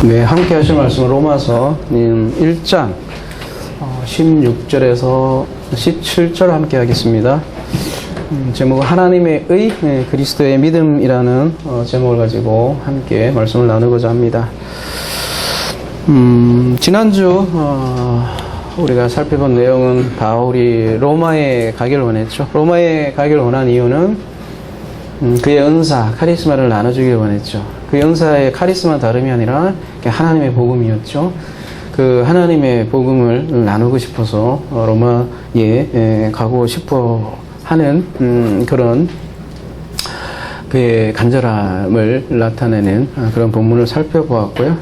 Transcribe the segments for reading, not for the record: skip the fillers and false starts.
네, 함께 하실 말씀은 로마서 1장 16절에서 17절 함께 하겠습니다. 제목은 하나님의 의, 그리스도의 믿음이라는 제목을 가지고 함께 말씀을 나누고자 합니다. 지난주 우리가 살펴본 내용은 바울이 로마에 가기를 원했죠. 로마에 가기를 원한 이유는 그의 은사, 카리스마를 나눠주기를 원했죠. 그 은사의 카리스마는 다름이 아니라 하나님의 복음이었죠. 그 하나님의 복음을 나누고 싶어서 로마에 가고 싶어 하는 그런 그의 간절함을 나타내는 그런 본문을 살펴보았고요.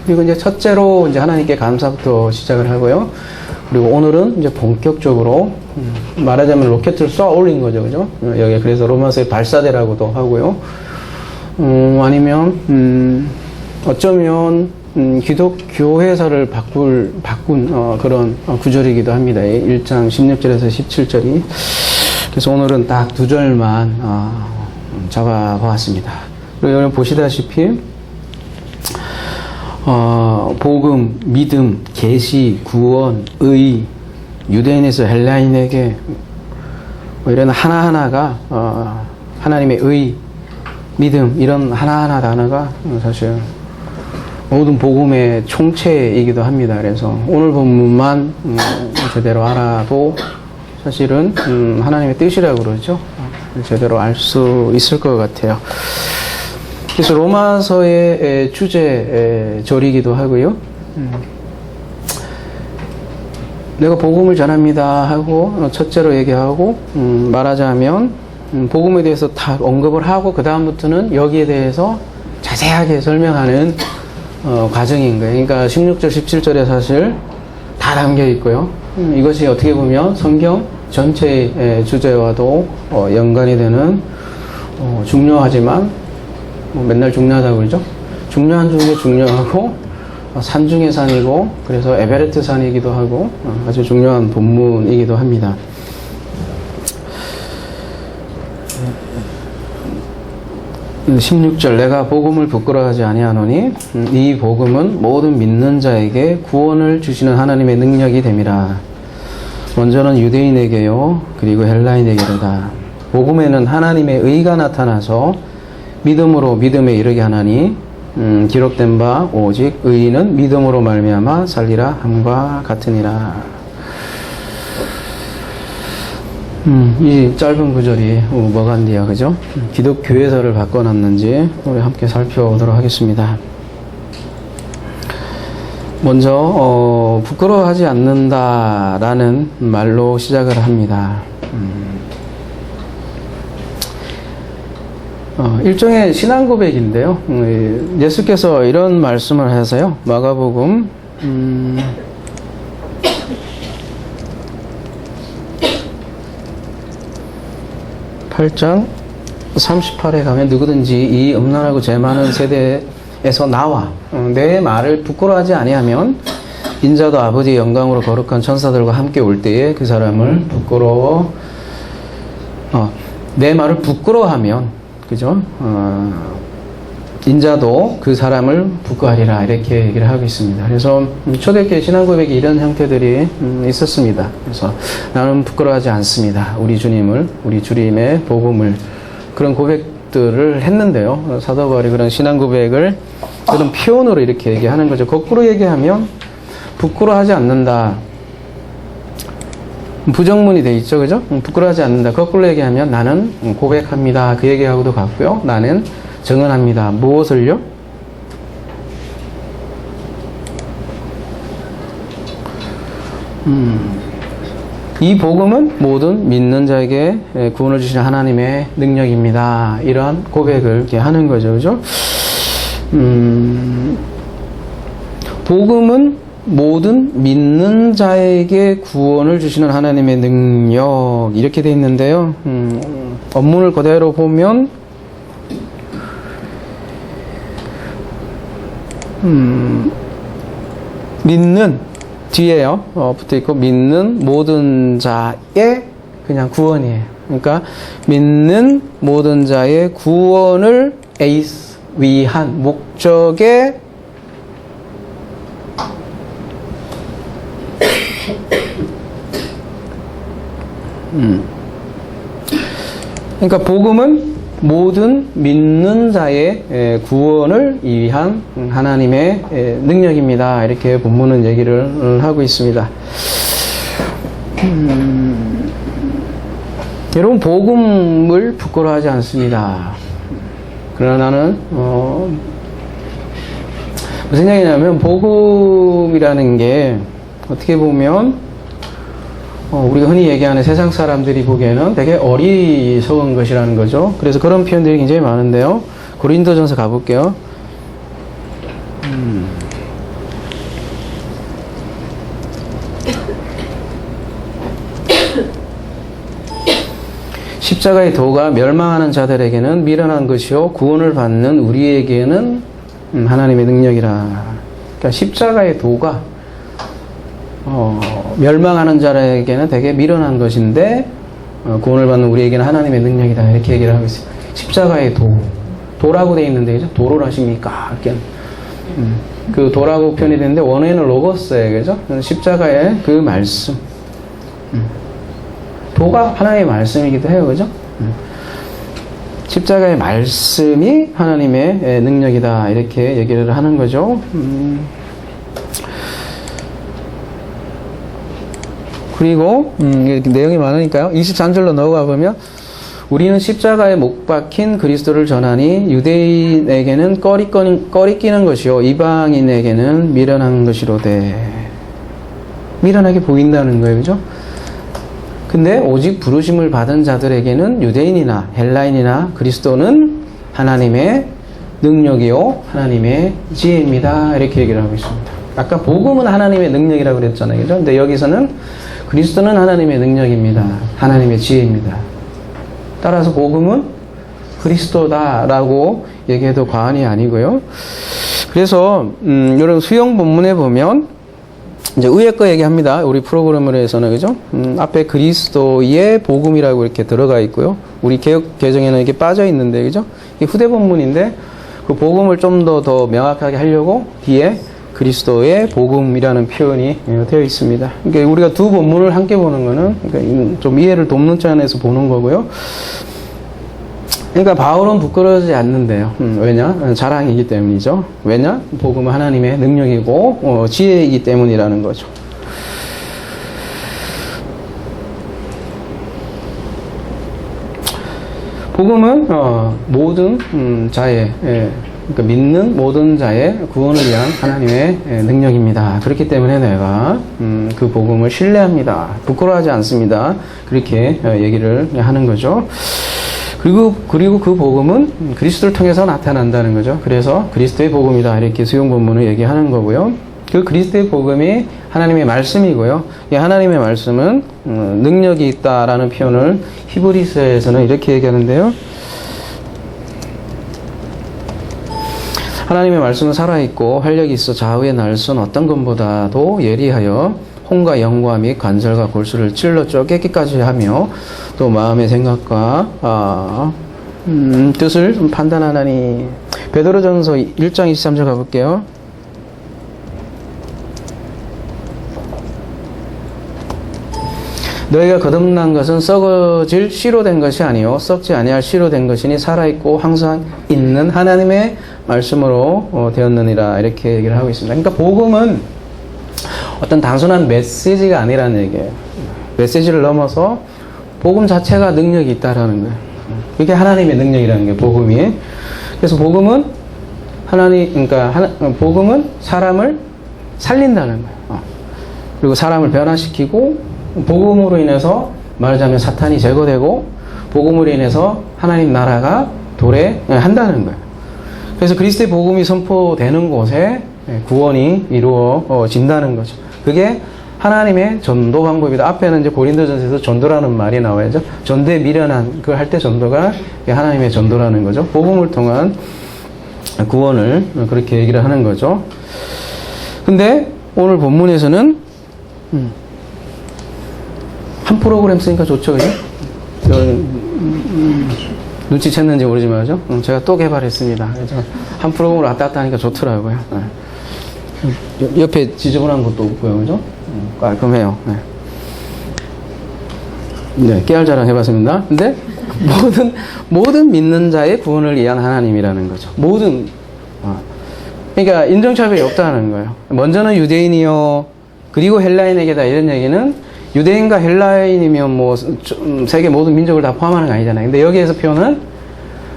그리고 이제 첫째로 이제 하나님께 감사부터 시작을 하고요. 그리고 오늘은 이제 본격적으로 말하자면 로켓을 쏘아 올린 거죠, 그죠? 여기 그래서 로마서의 발사대라고도 하고요. 아니면 어쩌면 기독교회사를 바꾼 그런 구절이기도 합니다. 1장 16절에서 17절이. 그래서 오늘은 딱 두 절만 잡아보았습니다. 그리고 여러분 보시다시피 복음, 믿음, 계시, 구원, 의, 유대인에서 헬라인에게 이런 하나하나가 하나님의 의, 믿음 이런 하나하나 단어가 사실 모든 복음의 총체이기도 합니다. 그래서 오늘 본문만 제대로 알아도 사실은 하나님의 뜻이라고 그러죠. 제대로 알 수 있을 것 같아요. 그래서 로마서의 주제절이기도 하고요. 내가 복음을 전합니다 하고 첫째로 얘기하고 말하자면 복음에 대해서 다 언급을 하고 그 다음부터는 여기에 대해서 자세하게 설명하는 과정인 거예요. 그러니까 16절 17절에 사실 다 담겨 있고요. 이것이 어떻게 보면 성경 전체의 주제와도 연관이 되는 중요하지만 맨날 중요하다고 그러죠. 중요한 중에 중요하고 산 중에 산이고 그래서 에베레트 산이기도 하고 아주 중요한 본문이기도 합니다. 16절 내가 복음을 부끄러워하지 아니하노니 이 복음은 모든 믿는 자에게 구원을 주시는 하나님의 능력이 됨이라. 먼저는 유대인에게요 그리고 헬라인에게로다. 복음에는 하나님의 의가 나타나서 믿음으로 믿음에 이르게 하나니 기록된 바 오직 의인은 믿음으로 말미암아 살리라 함과 같으니라. 이 짧은 구절이 뭐간디야, 그죠? 기독교회사를 바꿔놨는지 우리 함께 살펴보도록 하겠습니다. 먼저 부끄러워하지 않는다라는 말로 시작을 합니다. 일종의 신앙 고백인데요. 예수께서 이런 말씀을 하세요. 마가복음 8장 38에 가면 누구든지 이 음란하고 죄 많은 세대에서 나와 내 말을 부끄러워하지 아니하면 인자도 아버지의 영광으로 거룩한 천사들과 함께 올 때에 그 사람을 내 말을 부끄러워하면 그죠? 인자도 그 사람을 부끄하리라 이렇게 얘기를 하고 있습니다. 그래서 초대교회 신앙 고백이 이런 형태들이 있었습니다. 그래서 나는 부끄러워하지 않습니다. 우리 주님을, 우리 주님의 복음을 그런 고백들을 했는데요. 사도 바울이 그런 신앙 고백을 그런 표현으로 이렇게 얘기하는 거죠. 거꾸로 얘기하면 부끄러워하지 않는다. 부정문이 돼 있죠, 그죠? 부끄러워하지 않는다. 거꾸로 얘기하면 나는 고백합니다. 그 얘기하고도 같고요. 나는 증언합니다. 무엇을요? 이 복음은 모든 믿는 자에게 구원을 주시는 하나님의 능력입니다. 이러한 고백을 이렇게 하는 거죠, 그죠? 복음은 모든 믿는 자에게 구원을 주시는 하나님의 능력 이렇게 돼 있는데요. 원문을 그대로 보면 믿는 뒤에요 붙어 있고 믿는 모든 자의 그냥 구원이에요. 그러니까 믿는 모든 자의 구원을 위한 목적의 그러니까 복음은 모든 믿는 자의 구원을 위한 하나님의 능력입니다. 이렇게 본문은 얘기를 하고 있습니다. 여러분, 복음을 부끄러워하지 않습니다. 그러나 나는 무슨 얘기냐면, 복음이라는 게 어떻게 보면 우리가 흔히 얘기하는 세상 사람들이 보기에는 되게 어리석은 것이라는 거죠. 그래서 그런 표현들이 굉장히 많은데요. 고린도전서 가볼게요. 십자가의 도가 멸망하는 자들에게는 미련한 것이요 구원을 받는 우리에게는 하나님의 능력이라. 그러니까 십자가의 도가 멸망하는 자에게는 되게 미련한 것인데 구원을 받는 우리에게는 하나님의 능력이다. 이렇게 얘기를 하고 있어요. 십자가의 도라고 되어 있는데, 그죠? 도를 하십니까? 이렇게. 그 도라고 표현이 되는데 원어에는 로고스예요. 그죠? 십자가의 그 말씀. 도가 하나님의 말씀이기도 해요. 그죠? 십자가의 말씀이 하나님의 능력이다. 이렇게 얘기를 하는 거죠. 그리고 이렇게 내용이 많으니까요. 23절로 넘어가 보면, 우리는 십자가에 못 박힌 그리스도를 전하니 유대인에게는 꺼리끼는 것이요 이방인에게는 미련한 것이로되. 미련하게 보인다는 거예요. 그죠? 근데 오직 부르심을 받은 자들에게는 유대인이나 헬라인이나 그리스도는 하나님의 능력이요 하나님의 지혜입니다. 이렇게 얘기를 하고 있습니다. 아까 복음은 하나님의 능력이라고 그랬잖아요. 그죠? 근데 여기서는 그리스도는 하나님의 능력입니다. 하나님의 지혜입니다. 따라서 복음은 그리스도다라고 얘기해도 과언이 아니고요. 그래서 이런 수용 본문에 보면 이제 위에 거 얘기합니다. 우리 프로그램에서는, 그죠? 앞에 그리스도의 복음이라고 이렇게 들어가 있고요. 우리 개역 개정에는 이게 빠져 있는데, 그죠? 이게 후대 본문인데 그 복음을 좀 더 명확하게 하려고 뒤에 그리스도의 복음이라는 표현이 되어 있습니다. 그러니까 우리가 두 본문을 함께 보는 거는 그러니까 좀 이해를 돕는 차원에서 보는 거고요. 그러니까 바울은 부끄러워지지 않는데요. 왜냐? 자랑이기 때문이죠. 왜냐? 복음은 하나님의 능력이고 지혜이기 때문이라는 거죠. 복음은 모든 자의 그러니까 믿는 모든 자의 구원을 위한 하나님의 능력입니다. 그렇기 때문에 내가 그 복음을 신뢰합니다. 부끄러워하지 않습니다. 그렇게 얘기를 하는 거죠. 그리고 그 복음은 그리스도를 통해서 나타난다는 거죠. 그래서 그리스도의 복음이다. 이렇게 수용 본문을 얘기하는 거고요. 그 그리스도의 복음이 하나님의 말씀이고요. 이 하나님의 말씀은 능력이 있다라는 표현을 히브리서에서는 이렇게 얘기하는데요. 하나님의 말씀은 살아있고 활력이 있어 좌우에 날 수는 어떤 것보다도 예리하여 혼과 영과 및 관절과 골수를 찔러 쪼개기까지 하며 또 마음의 생각과 뜻을 판단하나니. 베드로전서 1장 23절 가볼게요. 너희가 거듭난 것은 썩어질 씨로 된 것이 아니요 썩지 아니할 씨로 된 것이니 살아있고 항상 있는 하나님의 말씀으로 되었느니라. 이렇게 얘기를 하고 있습니다. 그러니까 복음은 어떤 단순한 메시지가 아니라는 얘기예요. 메시지를 넘어서 복음 자체가 능력이 있다라는 거예요. 이게 하나님의 능력이라는 게 복음이. 그래서 복음은 복음은 사람을 살린다는 거예요. 그리고 사람을 변화시키고 복음으로 인해서 말하자면 사탄이 제거되고 복음으로 인해서 하나님 나라가 도래한다는 거예요. 그래서 그리스도의 복음이 선포되는 곳에 구원이 이루어진다는 거죠. 그게 하나님의 전도 방법이다. 앞에는 이제 고린도전서에서 전도라는 말이 나와야죠. 전도에 미련한 그걸 할 때 전도가 하나님의 전도라는 거죠. 복음을 통한 구원을 그렇게 얘기를 하는 거죠. 근데 오늘 본문에서는 한 프로그램 쓰니까 좋죠, 그죠? 눈치챘는지 모르지만, 그죠? 제가 또 개발했습니다. 그래서 한 프로그램으로 왔다 갔다 하니까 좋더라고요. 옆에 지저분한 것도 없고요, 그죠? 깔끔해요. 네. 네, 깨알 자랑 해봤습니다. 근데 모든 믿는 자의 구원을 위한 하나님이라는 거죠. 그러니까 인종차별이 없다는 거예요. 먼저는 유대인이요, 그리고 헬라인에게다 이런 얘기는 유대인과 헬라인이면 뭐 세계 모든 민족을 다 포함하는 거 아니잖아요. 근데 여기에서 표현은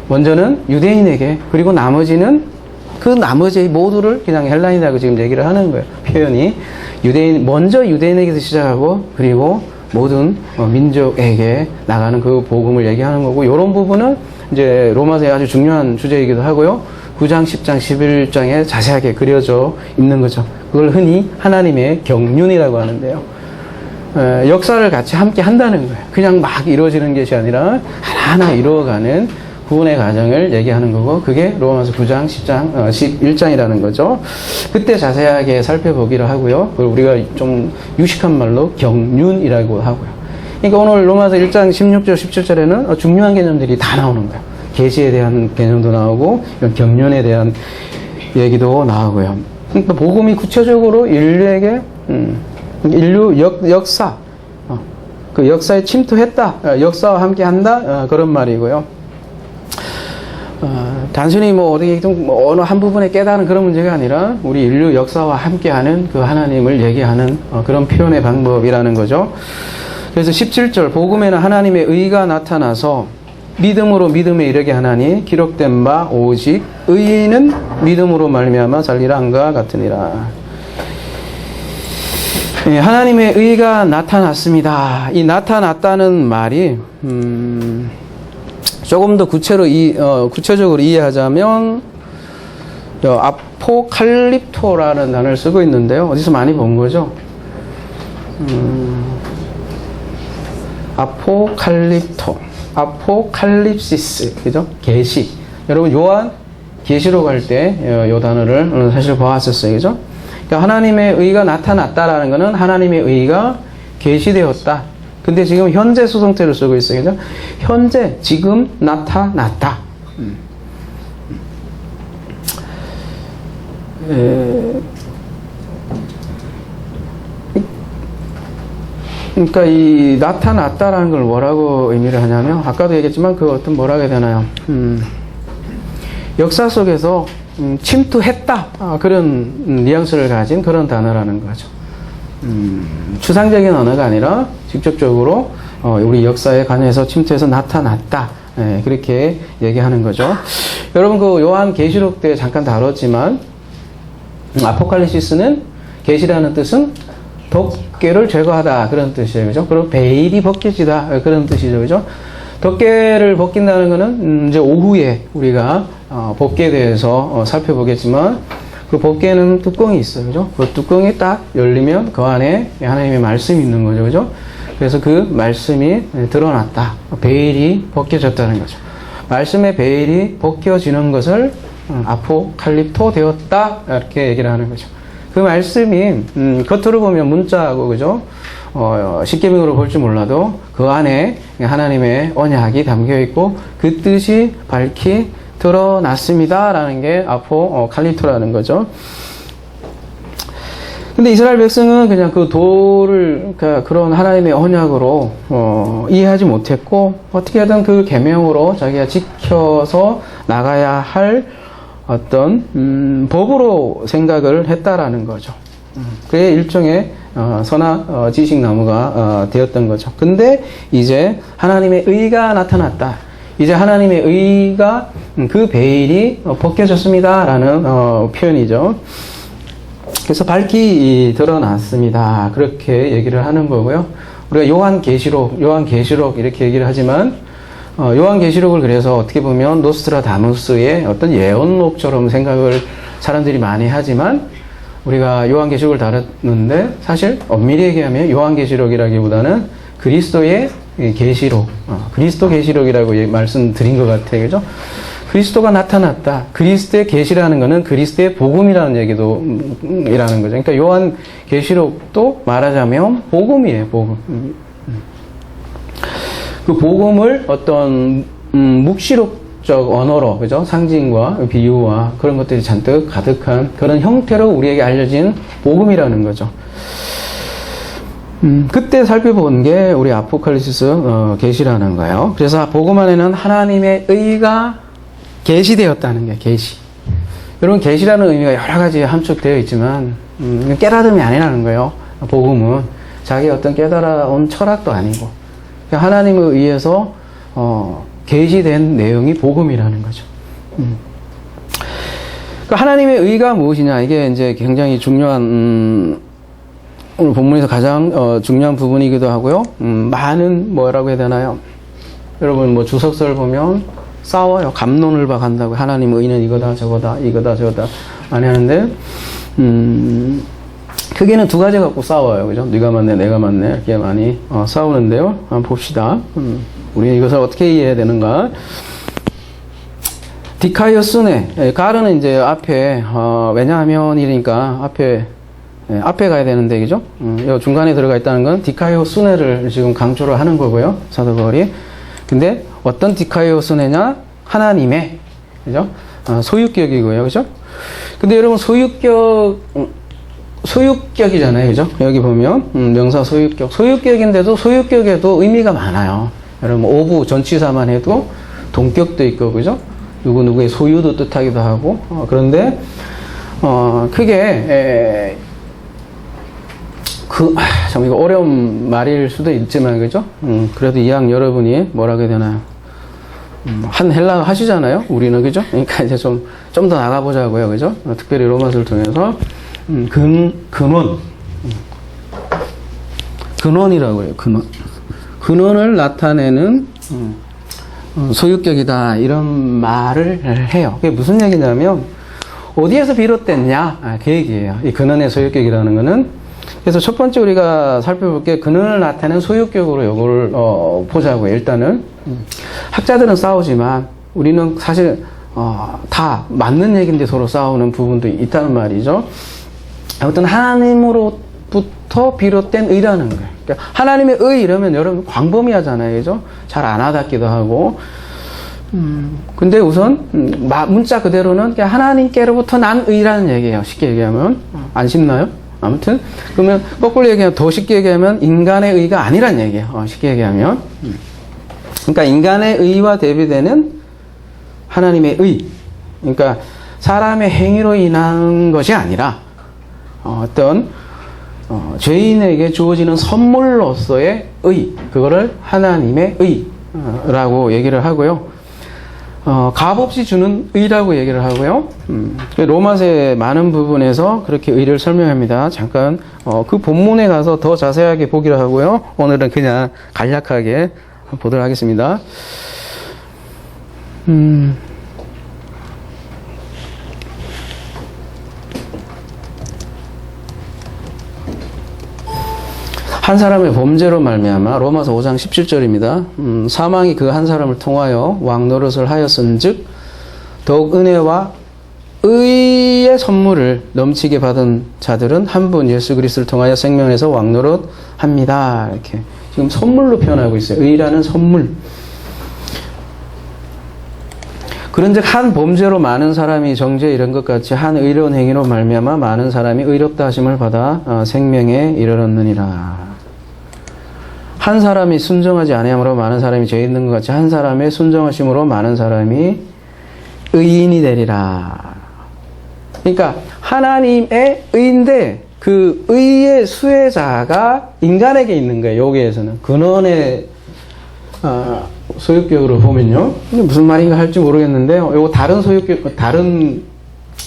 먼저는 유대인에게, 그리고 나머지는 그 나머지 모두를 그냥 헬라인이라고 지금 얘기를 하는 거예요. 표현이 먼저 유대인에게서 시작하고 그리고 모든 민족에게 나가는 그 복음을 얘기하는 거고, 이런 부분은 이제 로마서의 아주 중요한 주제이기도 하고요. 9장, 10장, 11장에 자세하게 그려져 있는 거죠. 그걸 흔히 하나님의 경륜이라고 하는데요. 역사를 같이 함께 한다는 거예요. 그냥 막 이루어지는 것이 아니라 하나하나 이루어가는 구원의 과정을 얘기하는 거고, 그게 로마서 9장, 10장, 11장이라는 거죠. 그때 자세하게 살펴보기로 하고요. 그걸 우리가 좀 유식한 말로 경륜이라고 하고요. 그러니까 오늘 로마서 1장 16절, 17절에는 중요한 개념들이 다 나오는 거예요. 계시에 대한 개념도 나오고, 이런 경륜에 대한 얘기도 나오고요. 그러니까 복음이 구체적으로 인류에게, 인류 역사, 그 역사에 침투했다, 역사와 함께 한다, 그런 말이고요. 단순히 뭐 어디 어느 한 부분에 깨달은 그런 문제가 아니라 우리 인류 역사와 함께하는 그 하나님을 얘기하는 그런 표현의 방법이라는 거죠. 그래서 17절, 복음에는 하나님의 의가 나타나서 믿음으로 믿음에 이르게 하나니 기록된 바 오직 의인은 믿음으로 말미암아 살리라 한가 같으니라. 하나님의 의가 나타났습니다. 이 나타났다는 말이 조금 더 구체적으로 이해하자면 아포칼립토라는 단어를 쓰고 있는데요. 어디서 많이 본 거죠? 아포칼립토, 아포칼립시스, 그죠? 계시. 여러분 요한 계시록 할 때 이 단어를 사실 보았었어요, 그죠? 그러니까 하나님의 의가 나타났다라는 것은 하나님의 의가 계시되었다. 근데 지금 현재 수동태를 쓰고 있어요, 그죠? 현재, 지금 나타났다. 그러니까 이 나타났다라는 걸 뭐라고 의미를 하냐면, 아까도 얘기했지만 그 어떤 뭐라고 해야 되나요? 역사 속에서 침투했다, 그런 뉘앙스를 가진 그런 단어라는 거죠. 추상적인 언어가 아니라 직접적으로 우리 역사에 관해서 침투해서 나타났다, 그렇게 얘기하는 거죠. 여러분 그 요한 계시록 때 잠깐 다뤘지만 아포칼리시스는, 계시라는 뜻은 덮개를 제거하다, 그런 뜻이에요, 그죠? 그리고 베일이 벗겨지다, 그런 뜻이죠, 그죠? 덮개를 벗긴다는 것은 이제 오후에 우리가 법계에 대해서 살펴보겠지만, 그 법계는 뚜껑이 있어요, 그죠? 그 뚜껑이 딱 열리면 그 안에 하나님의 말씀이 있는 거죠, 그죠? 그래서 그 말씀이 드러났다, 베일이 벗겨졌다는 거죠. 말씀의 베일이 벗겨지는 것을 아포칼립토 되었다, 이렇게 얘기를 하는 거죠. 그 말씀이 겉으로 보면 문자하고, 그죠? 십계명으로 볼 줄 몰라도 그 안에 하나님의 언약이 담겨 있고 그 뜻이 밝히 드러났습니다 라는 게 아포칼립토라는 거죠. 근데 이스라엘 백성은 그냥 그 도를, 그러니까 그런 하나님의 언약으로 이해하지 못했고, 어떻게 하든 그 계명으로 자기가 지켜서 나가야 할 어떤 법으로 생각을 했다라는 거죠. 그게 일종의 선악 지식나무가 되었던 거죠. 근데 이제 하나님의 의가 나타났다. 이제 하나님의 의가, 그 베일이 벗겨졌습니다 라는 표현이죠. 그래서 밝히 드러났습니다, 그렇게 얘기를 하는 거고요. 우리가 요한계시록 이렇게 얘기를 하지만, 요한계시록을 그래서 어떻게 보면 노스트라다무스의 어떤 예언록처럼 생각을 사람들이 많이 하지만, 우리가 요한계시록을 다뤘는데 사실 엄밀히 얘기하면 요한계시록이라기보다는 그리스도의 계시록, 그리스도 계시록이라고 말씀드린 것 같아요, 그죠? 그리스도가 나타났다. 그리스도의 계시라는 것은 그리스도의 복음이라는 얘기도 이라는 거죠. 그러니까 요한 계시록도 말하자면 복음이에요, 복음. 그 복음을 어떤 묵시록적 언어로, 그죠? 상징과 비유와 그런 것들이 잔뜩 가득한 그런 형태로 우리에게 알려진 복음이라는 거죠. 그때 살펴본 게 우리 아포칼립스 계시라는 거예요. 그래서 복음 안에는 하나님의 의가 계시되었다는 게 계시. 여러분 계시라는 의미가 여러 가지 함축되어 있지만 깨달음이 아니라는 거예요. 복음은 자기 어떤 깨달아온 철학도 아니고 하나님에 의해서 계시된 내용이 복음이라는 거죠. 하나님의 의가 무엇이냐 이게 이제 굉장히 중요한 오늘 본문에서 가장 중요한 부분이기도 하고요. 많은 뭐라고 해야 되나요? 여러분 뭐 주석서를 보면 싸워요. 감론을 박한다고 하나님 의는 이거다 저거다 이거다 저거다 많이 하는데 크게는 두 가지 갖고 싸워요. 그죠? 네가 맞네 내가 맞네 이렇게 많이 싸우는데요. 한번 봅시다. 우리는 이것을 어떻게 이해해야 되는가? 디카이오스네 가르는 이제 앞에 왜냐하면이니까 앞에 가야 되는데, 그죠? 이 중간에 들어가 있다는 건 디카이오스네를 지금 강조를 하는 거고요. 사도 바울이. 근데 어떤 디카이오스네냐? 하나님의, 그죠? 소유격이고요. 그죠? 근데 여러분 소유격이잖아요. 그죠? 여기 보면, 명사 소유격. 소유격인데도 소유격에도 의미가 많아요. 여러분, 오부 전치사만 해도 동격도 있고, 그죠? 누구누구의 소유도 뜻하기도 하고, 그런데, 크게, 참, 이거 어려운 말일 수도 있지만, 그죠? 그래도 이왕 여러분이 뭐라고 해야 되나요? 한 헬라어 하시잖아요? 우리는, 그죠? 그러니까 이제 좀 더 나가보자고요. 그죠? 특별히 로마서를 통해서, 근원이라고 해요. 근원을 나타내는, 소유격이다. 이런 말을 해요. 그게 무슨 얘기냐면, 어디에서 비롯됐냐? 그 얘기예요. 이 근원의 소유격이라는 거는. 그래서 첫 번째 우리가 살펴볼 게 근원을 나타내는 소유격으로 이걸 보자고요. 일단은 학자들은 싸우지만 우리는 사실 다 맞는 얘기인데 서로 싸우는 부분도 있다는 말이죠. 아무튼 하나님으로부터 비롯된 의라는 거예요. 그러니까 하나님의 의 이러면 여러분 광범위하잖아요. 그죠? 잘 안 와닿기도 하고. 근데 우선 문자 그대로는 하나님께로부터 난 의라는 얘기예요. 쉽게 얘기하면. 안 쉽나요? 아무튼 그러면 거꾸로 얘기하면 더 쉽게 얘기하면 인간의 의가 아니란 얘기예요. 쉽게 얘기하면. 그러니까 인간의 의와 대비되는 하나님의 의. 그러니까 사람의 행위로 인한 것이 아니라 어떤 죄인에게 주어지는 선물로서의 의. 그거를 하나님의 의라고 얘기를 하고요. 값없이 주는 의라고 얘기를 하고요. 로마서의 많은 부분에서 그렇게 의를 설명합니다. 잠깐 그 본문에 가서 더 자세하게 보기로 하고요. 오늘은 그냥 간략하게 보도록 하겠습니다. 한 사람의 범죄로 말미암아 로마서 5장 17절입니다. 사망이 그 한 사람을 통하여 왕 노릇을 하였은즉 더욱 은혜와 의의 선물을 넘치게 받은 자들은 한 분 예수 그리스도를 통하여 생명에서 왕 노릇합니다. 이렇게 지금 선물로 표현하고 있어요. 의라는 선물. 그런즉 한 범죄로 많은 사람이 정죄 이런 것 같이 한 의로운 행위로 말미암아 많은 사람이 의롭다 하심을 받아 생명에 이르렀느니라. 한 사람이 순종하지 아니함으로 많은 사람이 죄 있는 것 같이 한 사람의 순종하심으로 많은 사람이 의인이 되리라. 그러니까 하나님의 의인데 그 의의 수혜자가 인간에게 있는 거예요. 여기에서는 근원의 소유격으로 보면요. 무슨 말인가 할지 모르겠는데요. 요거 다른 소유격, 다른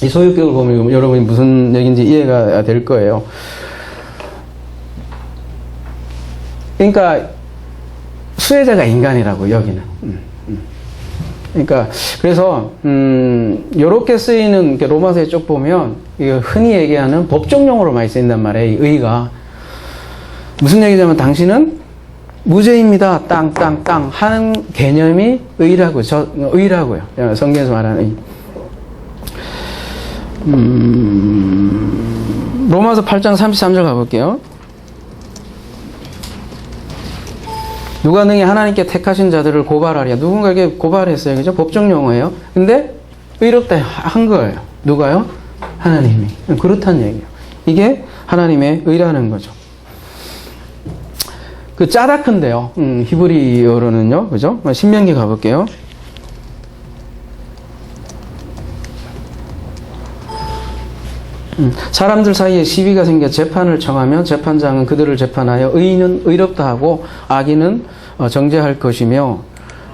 이 소유격을 보면 여러분이 무슨 얘기인지 이해가 될 거예요. 그러니까 수혜자가 인간이라고 여기는. 그러니까 그래서 요렇게 쓰이는 로마서에 쭉 보면 이거 흔히 얘기하는 법정용어로 많이 쓰인단 말이에요. 이 의가 무슨 얘기냐면 당신은 무죄입니다. 땅 하는 개념이 의라고 의라고요. 성경에서 말하는 의. 로마서 8장 33절 가볼게요. 누가 능히 하나님께 택하신 자들을 고발하랴. 누군가에게 고발했어요. 그죠? 법정 용어예요. 근데 의롭다 한 거예요. 누가요? 하나님이. 그렇다는 얘기예요. 이게 하나님의 의라는 거죠. 그 짜다큰데요. 히브리어로는요. 그죠? 신명기 가볼게요. 사람들 사이에 시비가 생겨 재판을 청하면 재판장은 그들을 재판하여 의인은 의롭다 하고 악인은 정죄할 것이며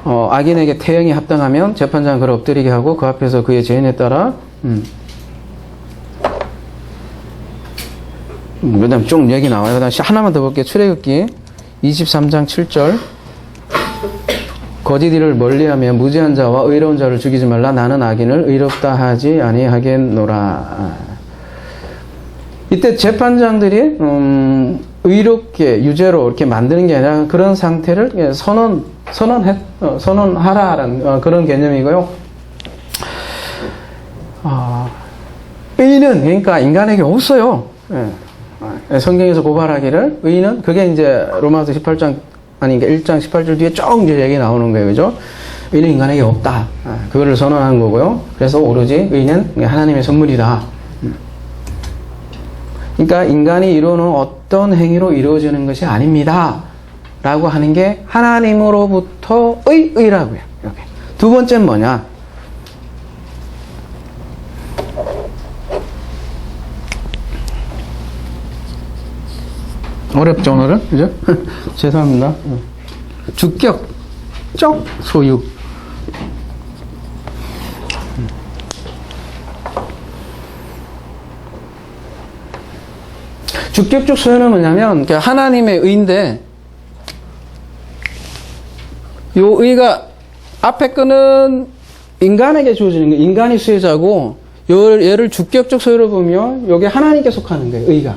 악인에게 태형이 합당하면 재판장은 그를 엎드리게 하고 그 앞에서 그의 죄인에 따라 그 다음 쭉 얘기 나와요. 그 다음 하나만 더 볼게요. 출애굽기 23장 7절 거짓 일을 멀리하며 무죄한 자와 의로운 자를 죽이지 말라. 나는 악인을 의롭다 하지 아니하겠노라. 이때 재판장들이 의롭게 유죄로 이렇게 만드는 게 아니라 그런 상태를 선언하라라는 그런 개념이고요. 의인은 그러니까 인간에게 없어요. 예. 성경에서 고발하기를 의인은 그게 이제 로마서 18장 아니 그러니까 1장 18절 뒤에 쭉 이제 얘기 나오는 거예요, 그죠? 의인은 인간에게 없다. 그거를 선언한 거고요. 그래서 오로지 의인은 하나님의 선물이다. 그러니까 인간이 이루는 어떤 행위로 이루어지는 것이 아닙니다. 라고 하는 게 하나님으로부터의 의라고요. 이렇게. 두 번째는 뭐냐? 어렵죠, 오늘은? 그죠? 죄송합니다. 주격적 소유. 주격적 소유는 뭐냐면 하나님의 의인데 요 의가 앞에 거는 인간에게 주어지는 거예요. 인간이 수혜자고 얘를 주격적 소유로 보면 이게 하나님께 속하는 거예요. 의가.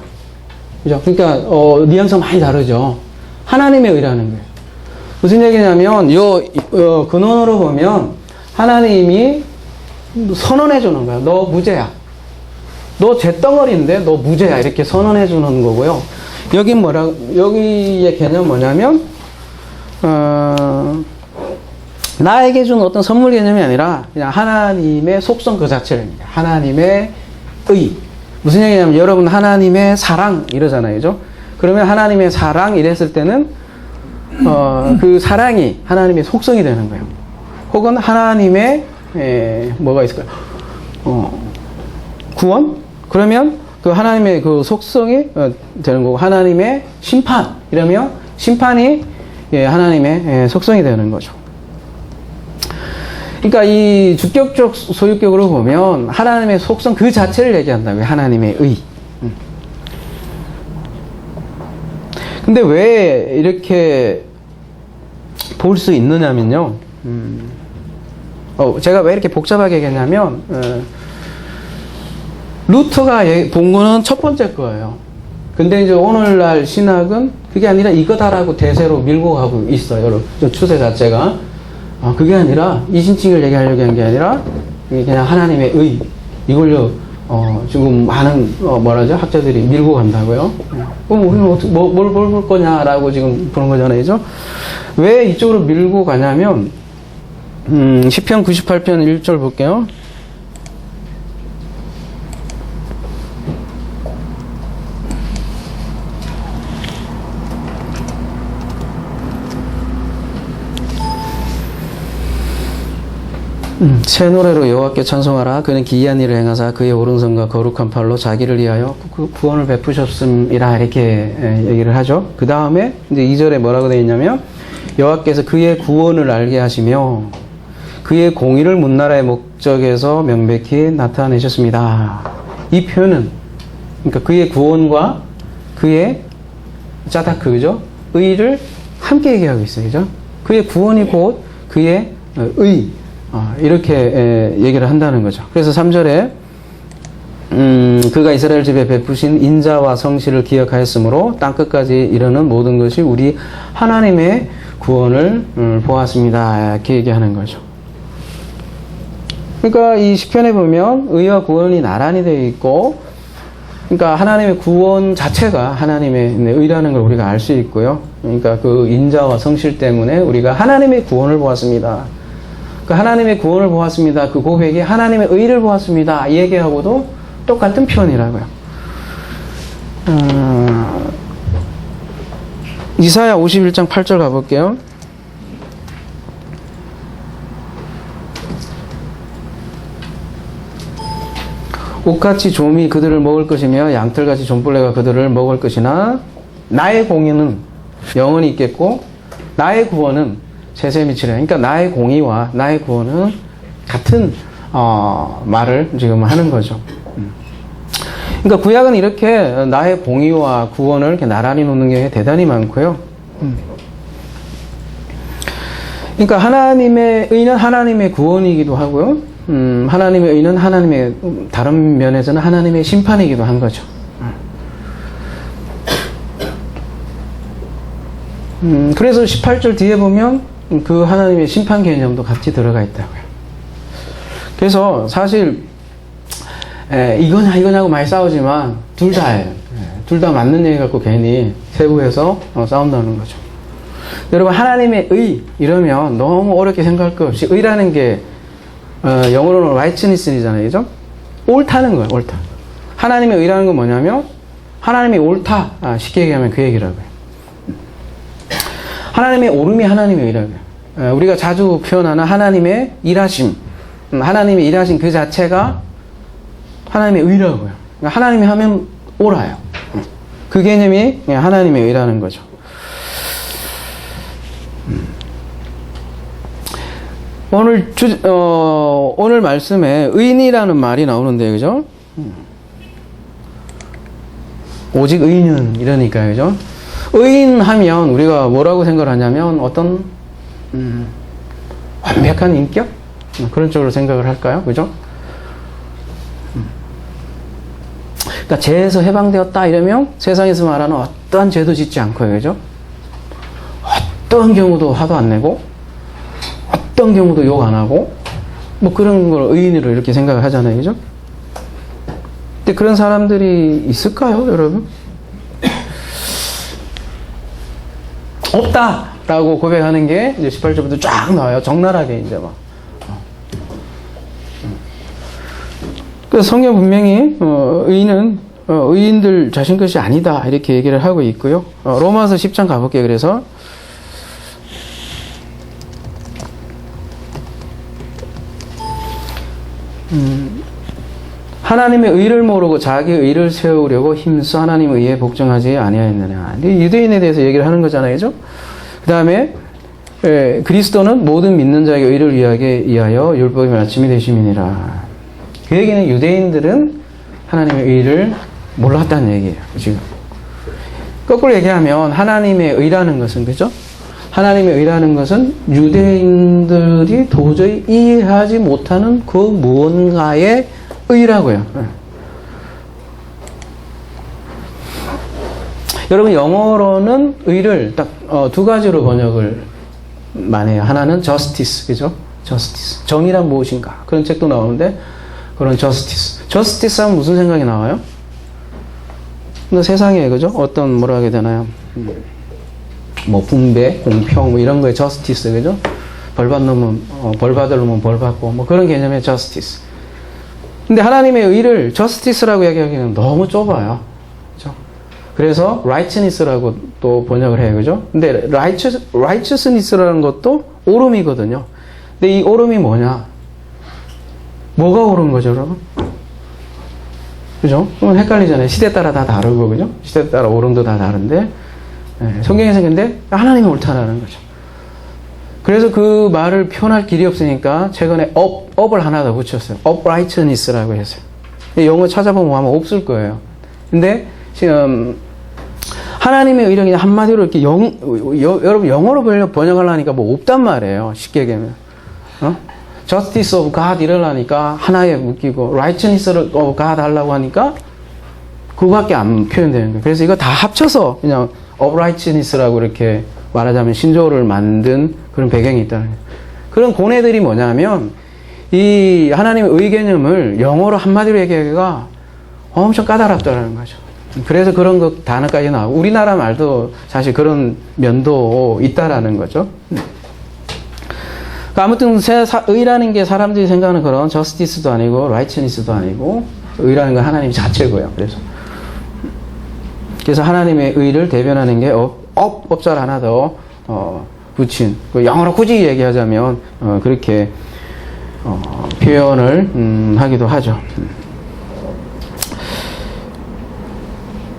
그죠? 그러니까 뉘앙스가 많이 다르죠. 하나님의 의라는 거예요. 무슨 얘기냐면 근원으로 보면 하나님이 선언해 주는 거예요. 너 무죄야. 너 잿덩어리인데 너 무죄야. 이렇게 선언해 주는 거고요. 여기의 개념 뭐냐면 나에게 준 어떤 선물 개념이 아니라 그냥 하나님의 속성 그 자체를 하나님의 의. 무슨 얘기냐면 여러분 하나님의 사랑 이러잖아요. 그죠? 그러면 하나님의 사랑 이랬을 때는 그 사랑이 하나님의 속성이 되는 거예요. 혹은 하나님의 뭐가 있을까요? 구원? 그러면 그 하나님의 그 속성이 되는 거고 하나님의 심판 이러면 심판이 하나님의 속성이 되는 거죠. 그러니까 이 주격적 소유격으로 보면 하나님의 속성 그 자체를 얘기한다고요. 하나님의 의. 근데 왜 이렇게 볼 수 있느냐면요. 제가 왜 이렇게 복잡하게 얘기했냐면 루터가 본 거는 첫 번째 거예요. 근데 이제 오늘날 신학은 그게 아니라 이거다라고 대세로 밀고 가고 있어요. 여러분. 추세 자체가. 그게 아니라 이신칭을 얘기하려고 한 게 아니라 그냥 하나님의 의. 이걸로 지금 많은 뭐라죠? 학자들이 밀고 간다고요. 그럼 우리는 뭘 볼 거냐라고 지금 보는 거잖아요. 그죠? 왜 이쪽으로 밀고 가냐면 시편 98편 1절 볼게요. 새 노래로 여호와께 찬송하라. 그는 기이한 일을 행하사 그의 오른손과 거룩한 팔로 자기를 위하여 구원을 베푸셨음이라 이렇게 얘기를 하죠. 그 다음에 이제 2절에 뭐라고 되어 있냐면 여호와께서 그의 구원을 알게 하시며 그의 공의를 문나라의 목적에서 명백히 나타내셨습니다. 이 표현은 그러니까 그의 구원과 그의 짜다크 그죠? 의를 함께 얘기하고 있어요. 그죠? 그의 구원이 곧 그의 의 이렇게 얘기를 한다는 거죠. 그래서 3절에 그가 이스라엘 집에 베푸신 인자와 성실을 기억하였으므로 땅끝까지 이르는 모든 것이 우리 하나님의 구원을 보았습니다. 이렇게 얘기하는 거죠. 그러니까 이 시편에 보면 의와 구원이 나란히 되어 있고 그러니까 하나님의 구원 자체가 하나님의 의라는 걸 우리가 알 수 있고요. 그러니까 그 인자와 성실 때문에 우리가 하나님의 구원을 보았습니다. 그 하나님의 구원을 보았습니다. 그 고백이 하나님의 의를 보았습니다. 이 얘기하고도 똑같은 표현이라고요. 이사야 51장 8절 가볼게요. 옥같이 좀이 그들을 먹을 것이며 양털같이 좀벌레가 그들을 먹을 것이나 나의 공의는 영원히 있겠고 나의 구원은 세세 미치리라. 그러니까 나의 공의와 나의 구원은 같은 말을 지금 하는 거죠. 그러니까 구약은 이렇게 나의 공의와 구원을 이렇게 나란히 놓는 게 대단히 많고요. 그러니까 하나님의 의는 하나님의 구원이기도 하고요. 하나님의 의는 하나님의 다른 면에서는 하나님의 심판이기도 한 거죠. 그래서 18절 뒤에 보면 그 하나님의 심판 개념도 같이 들어가 있다고요. 그래서 사실 이거냐고 많이 싸우지만 둘 다예요. 둘 다 맞는 얘기 갖고 괜히 세부해서 싸운다는 거죠. 여러분 하나님의 의 이러면 너무 어렵게 생각할 것 없이 의라는 게 영어로는 righteousness이잖아요. 그죠? 옳다는 거예요. 옳다. 하나님의 의라는 건 뭐냐면 하나님이 옳다. 쉽게 얘기하면 그 얘기라고요. 하나님의 옳음이 하나님의 의라고요. 우리가 자주 표현하는 하나님의 일하심. 하나님의 일하심 그 자체가 하나님의 의라고요. 그러니까 하나님이 하면 옳아요. 그 개념이 하나님의 의라는 거죠. 오늘 말씀에 의인이라는 말이 나오는데, 그죠? 오직 의인은 이러니까요, 그죠? 의인하면 우리가 뭐라고 생각을 하냐면 어떤 완벽한 인격? 그런 쪽으로 생각을 할까요? 그죠? 그러니까 죄에서 해방되었다 이러면 세상에서 말하는 어떠한 죄도 짓지 않고요, 그죠? 어떤 경우도 화도 안 내고 어떤 경우도 욕 안 하고 뭐 그런 걸 의인으로 이렇게 생각을 하잖아요, 그죠? 근데 그런 사람들이 있을까요, 여러분? 없다라고 고백하는 게 이제 18절부터 쫙 나와요. 적나라하게 이제 막. 그래서 성경 분명히 의인은 의인들 자신 것이 아니다 이렇게 얘기를 하고 있고요. 로마서 10장 가볼게요. 그래서 하나님의 의를 모르고 자기 의를 세우려고 힘써 하나님의 의에 복종하지 아니하였느냐. 유대인에 대해서 얘기를 하는 거잖아요, 그죠? 그 다음에 그리스도는 모든 믿는 자에게 의를 위하여 율법의 마침이 되심이니라. 그 얘기는 유대인들은 하나님의 의를 몰랐다는 얘기예요, 지금. 거꾸로 얘기하면 하나님의 의라는 것은, 그죠? 하나님의 의라는 것은 유대인들이 도저히 이해하지 못하는 그 무언가의 의라고요. 여러분 영어로는 의를 딱 두 가지로 번역을 많이 해요. 하나는 justice, 그죠? justice. 정의란 무엇인가? 그런 책도 나오는데 그런 justice. justice 하면 무슨 생각이 나와요? 근데 세상에 그죠? 어떤 뭐라 하게 되나요? 뭐 분배, 공평 뭐 이런 거에 justice, 그죠? 벌 받는 놈은 벌 받을 놈은 벌 받고 뭐 그런 개념의 justice. 근데 하나님의 의를 justice라고 얘기하기는 너무 좁아요. 그죠? 그래서 righteousness라고 또 번역을 해요. 그죠? 근데 righteousness라는 것도 옳음이거든요. 근데 이 옳음이 뭐냐? 뭐가 옳은 거죠, 여러분? 그죠? 그럼 헷갈리잖아요. 시대 따라 다 다르고, 그죠? 시대 따라 옳음도 다 다른데, 성경에서 근데 하나님이 옳다라는 거죠. 그래서 그 말을 표현할 길이 없으니까 최근에 up을 하나 더 붙였어요. uprightness라고 했어요. 영어 찾아보면 아마 없을 거예요. 근데 지금 하나님의 의를 그냥 한마디로 이렇게 여러분 영어로 번역하려니까 뭐 없단 말이에요. 쉽게 얘기하면. Justice of God 이러려니까 하나에 묶이고 Righteousness of God 하려고 하니까 그거밖에 안 표현되는 거예요. 그래서 이거 다 합쳐서 그냥 uprightness라고 이렇게 말하자면 신조어를 만든 그런 배경이 있다는 거예요. 그런 고뇌들이 뭐냐면 이 하나님의 의 개념을 영어로 한마디로 얘기하기가 엄청 까다롭다는 거죠. 그래서 그런 거 단어까지 나오고 우리나라 말도 사실 그런 면도 있다라는 거죠. 아무튼 의라는 게 사람들이 생각하는 그런 저스티스도 아니고 라이처니스도 아니고 의라는 건 하나님 자체고요. 그래서 하나님의 의를 대변하는 게 업자를 하나 더 붙인, 영어로 굳이 얘기하자면 그렇게 표현을 하기도 하죠.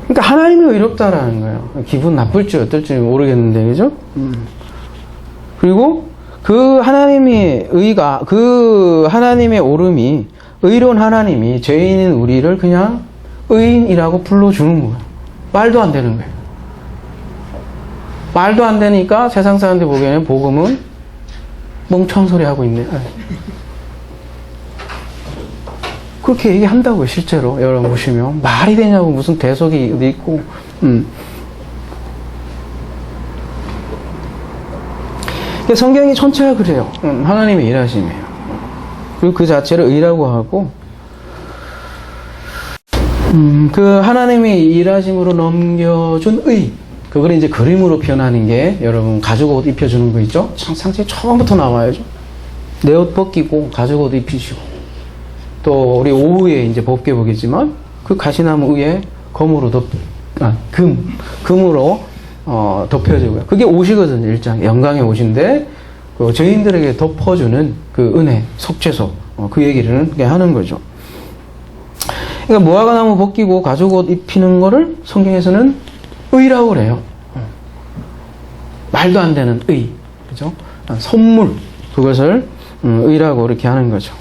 그러니까 하나님이 의롭다라는 거예요. 기분 나쁠지 어떨지 모르겠는데, 그죠? 그리고 그 하나님의 의가, 그 하나님의 오름이, 의로운 하나님이 죄인인 우리를 그냥 의인이라고 불러주는 거예요. 말도 안 되는 거예요. 말도 안 되니까 세상 사람들 보기에는 복음은 멍청한 소리 하고 있네. 그렇게 얘기한다고요, 실제로. 여러분 보시면. 말이 되냐고, 무슨 대속이 어디 있고. 성경이 전체가 그래요. 하나님의 일하심이에요. 그리고 그 자체를 의라고 하고, 그 하나님의 일하심으로 넘겨준 의, 그걸 이제 그림으로 표현하는 게 여러분 가죽 옷 입혀주는 거 있죠? 상체 처음부터 나와야죠. 내 옷 벗기고 가죽 옷 입히시고, 또 우리 오후에 이제 법계 보겠지만 그 가시나무 위에 금으로 덮여지고요. 그게 옷이거든요. 일장 영광의 옷인데 그 죄인들에게 덮어주는 그 은혜, 속죄소, 그 얘기를 하는 거죠. 그러니까 무화과나무 벗기고 가죽 옷 입히는 거를 성경에서는 의라고 그래요. 말도 안 되는 의, 그죠? 선물, 그것을 의라고 이렇게 하는 거죠.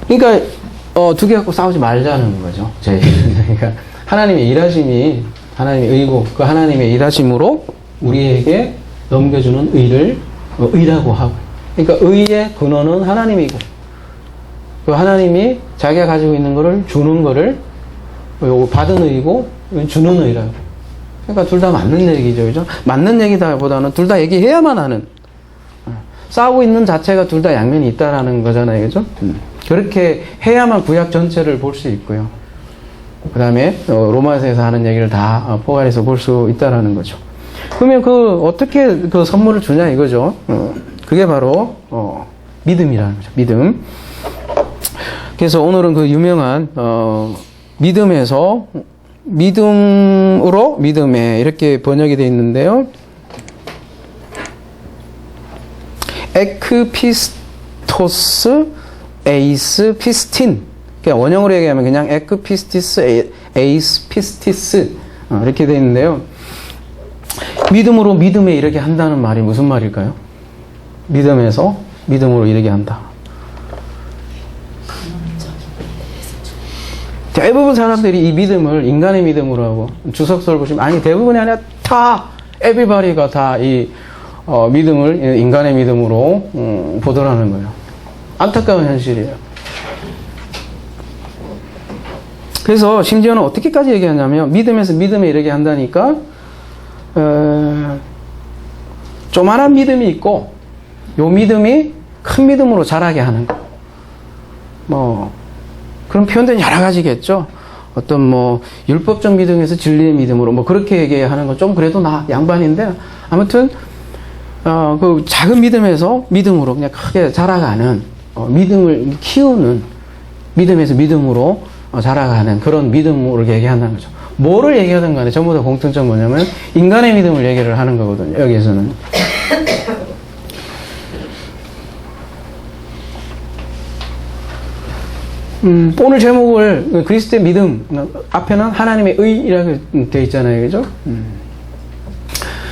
그러니까 두 개 갖고 싸우지 말자는 거죠. 그러니까 하나님의 일하심이 하나님의 의고 그 하나님의 일하심으로 우리에게 넘겨주는 의를 의라고 하고, 그러니까 의의 근원은 하나님이고 그 하나님이 자기가 가지고 있는 거를 주는 거를 받은 의고 주는 의라고. 그러니까 둘 다 맞는 얘기죠, 그죠? 맞는 얘기다보다는 둘 다 얘기해야만 하는, 싸우고 있는 자체가 둘 다 양면이 있다라는 거잖아요, 그죠? 그렇게 해야만 구약 전체를 볼 수 있고요. 그 다음에 로마서에서 하는 얘기를 다 포괄해서 볼 수 있다라는 거죠. 그러면 어떻게 그 선물을 주냐 이거죠. 그게 바로 믿음이라는 거죠. 믿음. 그래서 오늘은 그 유명한 믿음에서 믿음으로 믿음에 이렇게 번역이 되어 있는데요. 에크피스토스 에이스 피스틴. 그러니까 원형으로 얘기하면 그냥 에크피스티스 에이스 피스티스 이렇게 되어 있는데요. 믿음으로 믿음에 이르게 한다는 말이 무슨 말일까요? 믿음에서 믿음으로 이르게 한다. 대부분 사람들이 이 믿음을 인간의 믿음으로 하고, 주석서를 보시면 아니 대부분이 아니라 다 에브리바디가 다 이 믿음을 인간의 믿음으로 보더라는 거예요. 안타까운 현실이에요. 그래서 심지어는 어떻게까지 얘기하냐면 믿음에서 믿음에 이르게 한다니까 조만한 믿음이 있고 요 믿음이 큰 믿음으로 자라게 하는 거. 뭐 그런 표현들은 여러 가지겠죠. 어떤 율법적 믿음에서 진리의 믿음으로 그렇게 얘기하는 건 좀 그래도 양반인데, 아무튼 그 작은 믿음에서 믿음으로 그냥 크게 자라가는, 믿음을 키우는, 믿음에서 믿음으로 자라가는 그런 믿음으로 얘기한다는 거죠. 뭐를 얘기하든 간에 전부 다 공통점 뭐냐면 인간의 믿음을 얘기를 하는 거거든요, 여기에서는. 오늘 제목을 그리스도의 믿음 앞에는 하나님의 의라고 되어 있잖아요, 그죠?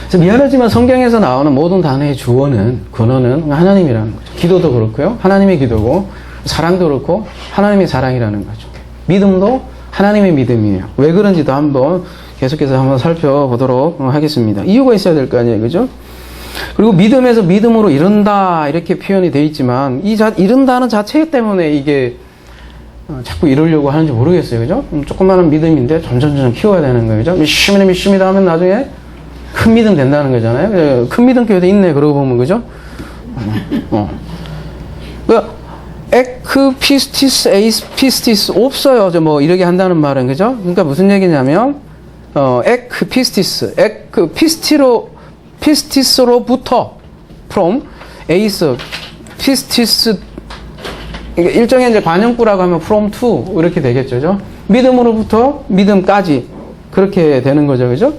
그래서 미안하지만 성경에서 나오는 모든 단어의 주어는, 근원은 하나님이라는 거죠. 기도도 그렇고요, 하나님의 기도고, 사랑도 그렇고 하나님의 사랑이라는 거죠. 믿음도 하나님의 믿음이에요. 왜 그런지도 한번 계속해서 한번 살펴보도록 하겠습니다. 이유가 있어야 될 거 아니에요, 그죠? 그리고 믿음에서 믿음으로 이룬다 이렇게 표현이 되어 있지만 이룬다는 자체 때문에 이게 자꾸 이루려고 하는지 모르겠어요, 그죠? 조그마한 믿음인데 점점 키워야 되는 거예요, 그죠? 믿습니다 하면 나중에 큰 믿음 된다는 거잖아요. 큰 믿음 교회도 있네, 그러고 보면, 그죠? 에크피스티스 에이스피스티스 없어요. 이렇게 한다는 말은, 그죠? 그러니까 무슨 얘기냐면 피스티스로부터 from 에이스 피스티스, 그러니까 일종의 이제 관용구라고 하면 from to 이렇게 되겠죠. 믿음으로부터 믿음까지 그렇게 되는 거죠. 그죠?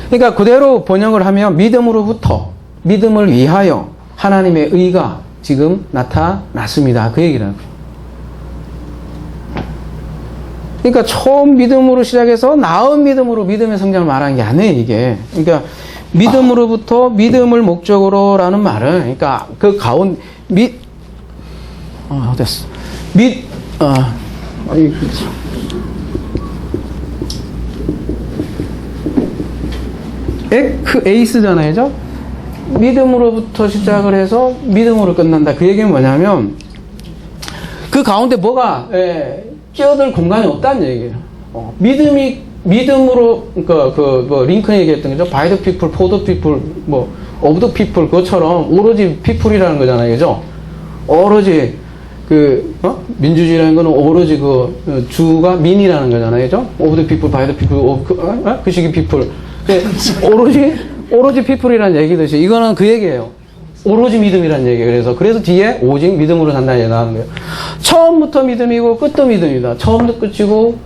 그러니까 그대로 번역을 하면 믿음으로부터 믿음을 위하여 하나님의 의가 지금 나타났습니다. 그 얘기를 하는 거예요. 그러니까 처음 믿음으로 시작해서 나은 믿음으로 믿음의 성장을 말하는 게 아니에요, 이게. 그러니까 믿음으로부터 믿음을 목적으로라는 말은, 그러니까 그 가운 됐어. 에이스잖아요, 그죠? 믿음으로부터 시작을 해서 믿음으로 끝난다. 그 얘기는 뭐냐면 그 가운데 뭐가 끼어들 공간이 없다는 얘기예요. 믿음으로, 그러니까 링컨이 얘기했던 거죠. By the people, for the people, of the people, 그것처럼 오로지 people이라는 거잖아요. 그죠? 오로지, 민주주의라는 거는 오로지 주가 민이라는 거잖아요. 그죠? of the people, by the people, 그 시기 people. 오로지 people이라는 얘기듯이, 이거는 그 얘기예요. 오로지 믿음이라는 얘기예요. 그래서 뒤에 오직 믿음으로 산다는 얘기 나오는 거예요. 처음부터 믿음이고 끝도 믿음이다. 처음도 끝이고,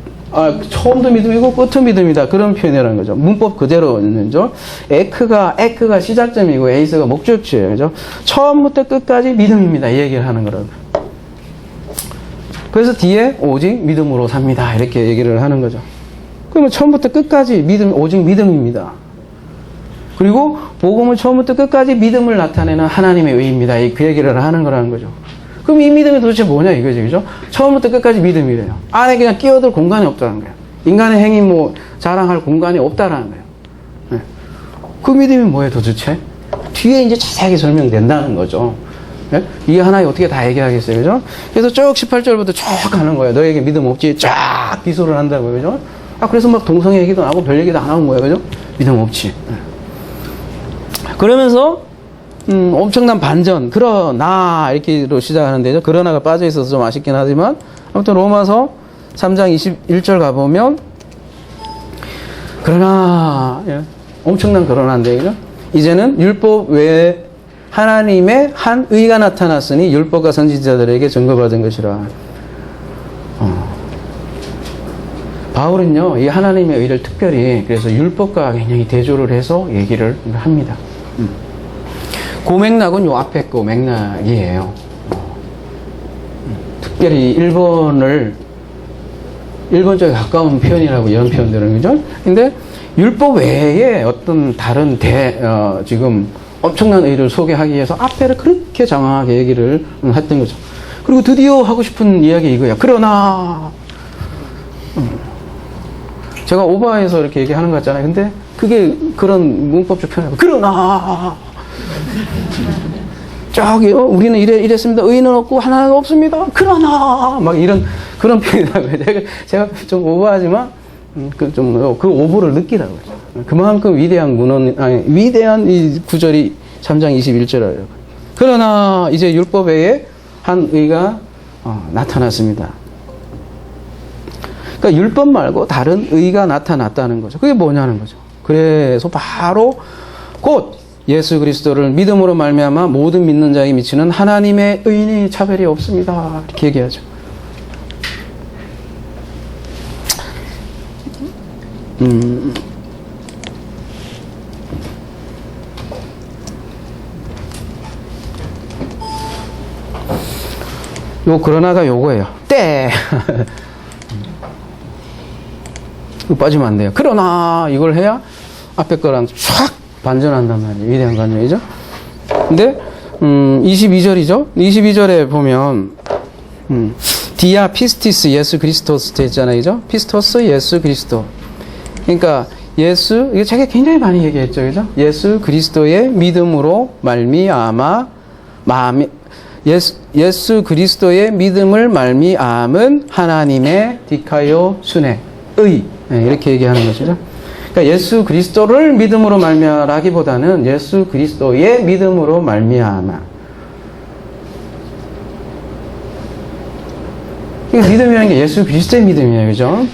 처음도 믿음이고 끝도 믿음이다. 그런 표현이라는 거죠. 문법 그대로는 죠. 에크가 시작점이고 에이스가 목적지예요. 그죠? 처음부터 끝까지 믿음입니다. 이 얘기를 하는 거라고. 그래서 뒤에 오직 믿음으로 삽니다. 이렇게 얘기를 하는 거죠. 그러면 처음부터 끝까지 오직 믿음입니다. 그리고 복음을 처음부터 끝까지 믿음을 나타내는 하나님의 의입니다. 그 얘기를 하는 거라는 거죠. 그럼 이 믿음이 도대체 뭐냐 이거죠. 그죠? 처음부터 끝까지 믿음이래요. 안에 그냥 끼어들 공간이 없다는 거예요. 인간의 행위 자랑할 공간이 없다라는 거예요. 네. 그 믿음이 뭐예요 도대체? 뒤에 이제 자세하게 설명된다는 거죠. 네? 이게 하나에 어떻게 다 얘기하겠어요. 그죠? 그래서 쭉 18절부터 쭉 가는 거예요. 너에게 믿음 없지? 쫙 비소를 한다고요. 그죠? 그래서 막 동성 얘기도 나고 별 얘기도 안 하는 거예요. 그죠? 믿음 없지. 네. 그러면서 엄청난 반전, 그러나 이렇게로 시작하는데요. 그러나가 빠져 있어서 좀 아쉽긴 하지만 아무튼 로마서 3장 21절 가보면 그러나 엄청난 그러나인데 그죠? 이제는 율법 외에 하나님의 한 의가 나타났으니 율법과 선지자들에게 증거받은 것이라. 바울은요, 이 하나님의 의를 특별히 그래서 율법과 굉장히 대조를 해서 얘기를 합니다. 그 맥락은 요 앞에 그 맥락이에요. 특별히 일본 쪽에 가까운 표현이라고 이런 표현들은, 그죠? 근데 율법 외에 어떤 다른 지금 엄청난 의를 소개하기 위해서 앞에를 그렇게 장황하게 얘기를 했던 거죠. 그리고 드디어 하고 싶은 이야기 이거야. 그러나, 제가 오버해서 이렇게 얘기하는 것 같잖아요. 근데 그게 그런 문법적 표현이고, 그러나, 저기요, 우리는 이랬습니다. 의인은 없고 하나도 없습니다. 그러나, 막 그런 표현이라고요. 제가 좀 오버하지만, 그 오버를 느끼라고요. 그만큼 위대한 이 구절이 3장 21절이에요. 그러나, 이제 율법 외에 한 의가 나타났습니다. 그러니까 율법 말고 다른 의가 나타났다는 거죠. 그게 뭐냐는 거죠. 그래서 바로 곧 예수 그리스도를 믿음으로 말미암아 모든 믿는 자에게 미치는 하나님의 의인이 차별이 없습니다. 이렇게 얘기하죠. 그러나가 요거예요. 이거 빠지면 안 돼요. 그러나 이걸 해야 앞에 거랑 촥 반전한단 말이에요. 위대한 관념이죠. 근데 22절이죠. 22절에 보면 디아 피스티스 예수 그리스토스 되잖아요. 그죠? 피스토스 예수 그리스도. 그러니까 이거 제가 굉장히 많이 얘기했죠. 그죠? 예수 그리스도의 믿음으로 말미암아 예수 그리스도의 믿음을 말미암은 하나님의 디카요 순회 의 이렇게 얘기하는 것이죠. 그러니까 예수 그리스도를 믿음으로 말미암아라기보다는 예수 그리스도의 믿음으로 말미암아. 믿음이라는 게 예수 그리스도의 믿음이에요, 그죠?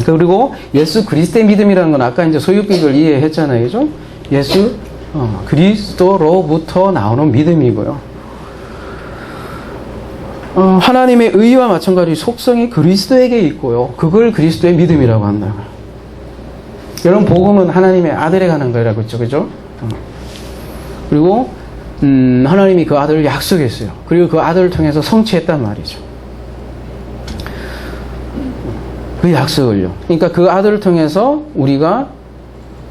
그리고 예수 그리스도의 믿음이라는 건 아까 이제 소유비를 이해했잖아요, 그죠? 예수 그리스도로부터 나오는 믿음이고요. 하나님의 의와 마찬가지 속성이 그리스도에게 있고요. 그걸 그리스도의 믿음이라고 한다. 여러분, 복음은 하나님의 아들에 관한 거라고 했죠. 그죠? 그리고 하나님이 그 아들을 약속했어요. 그리고 그 아들을 통해서 성취했단 말이죠. 그 약속을요. 그러니까 그 아들을 통해서 우리가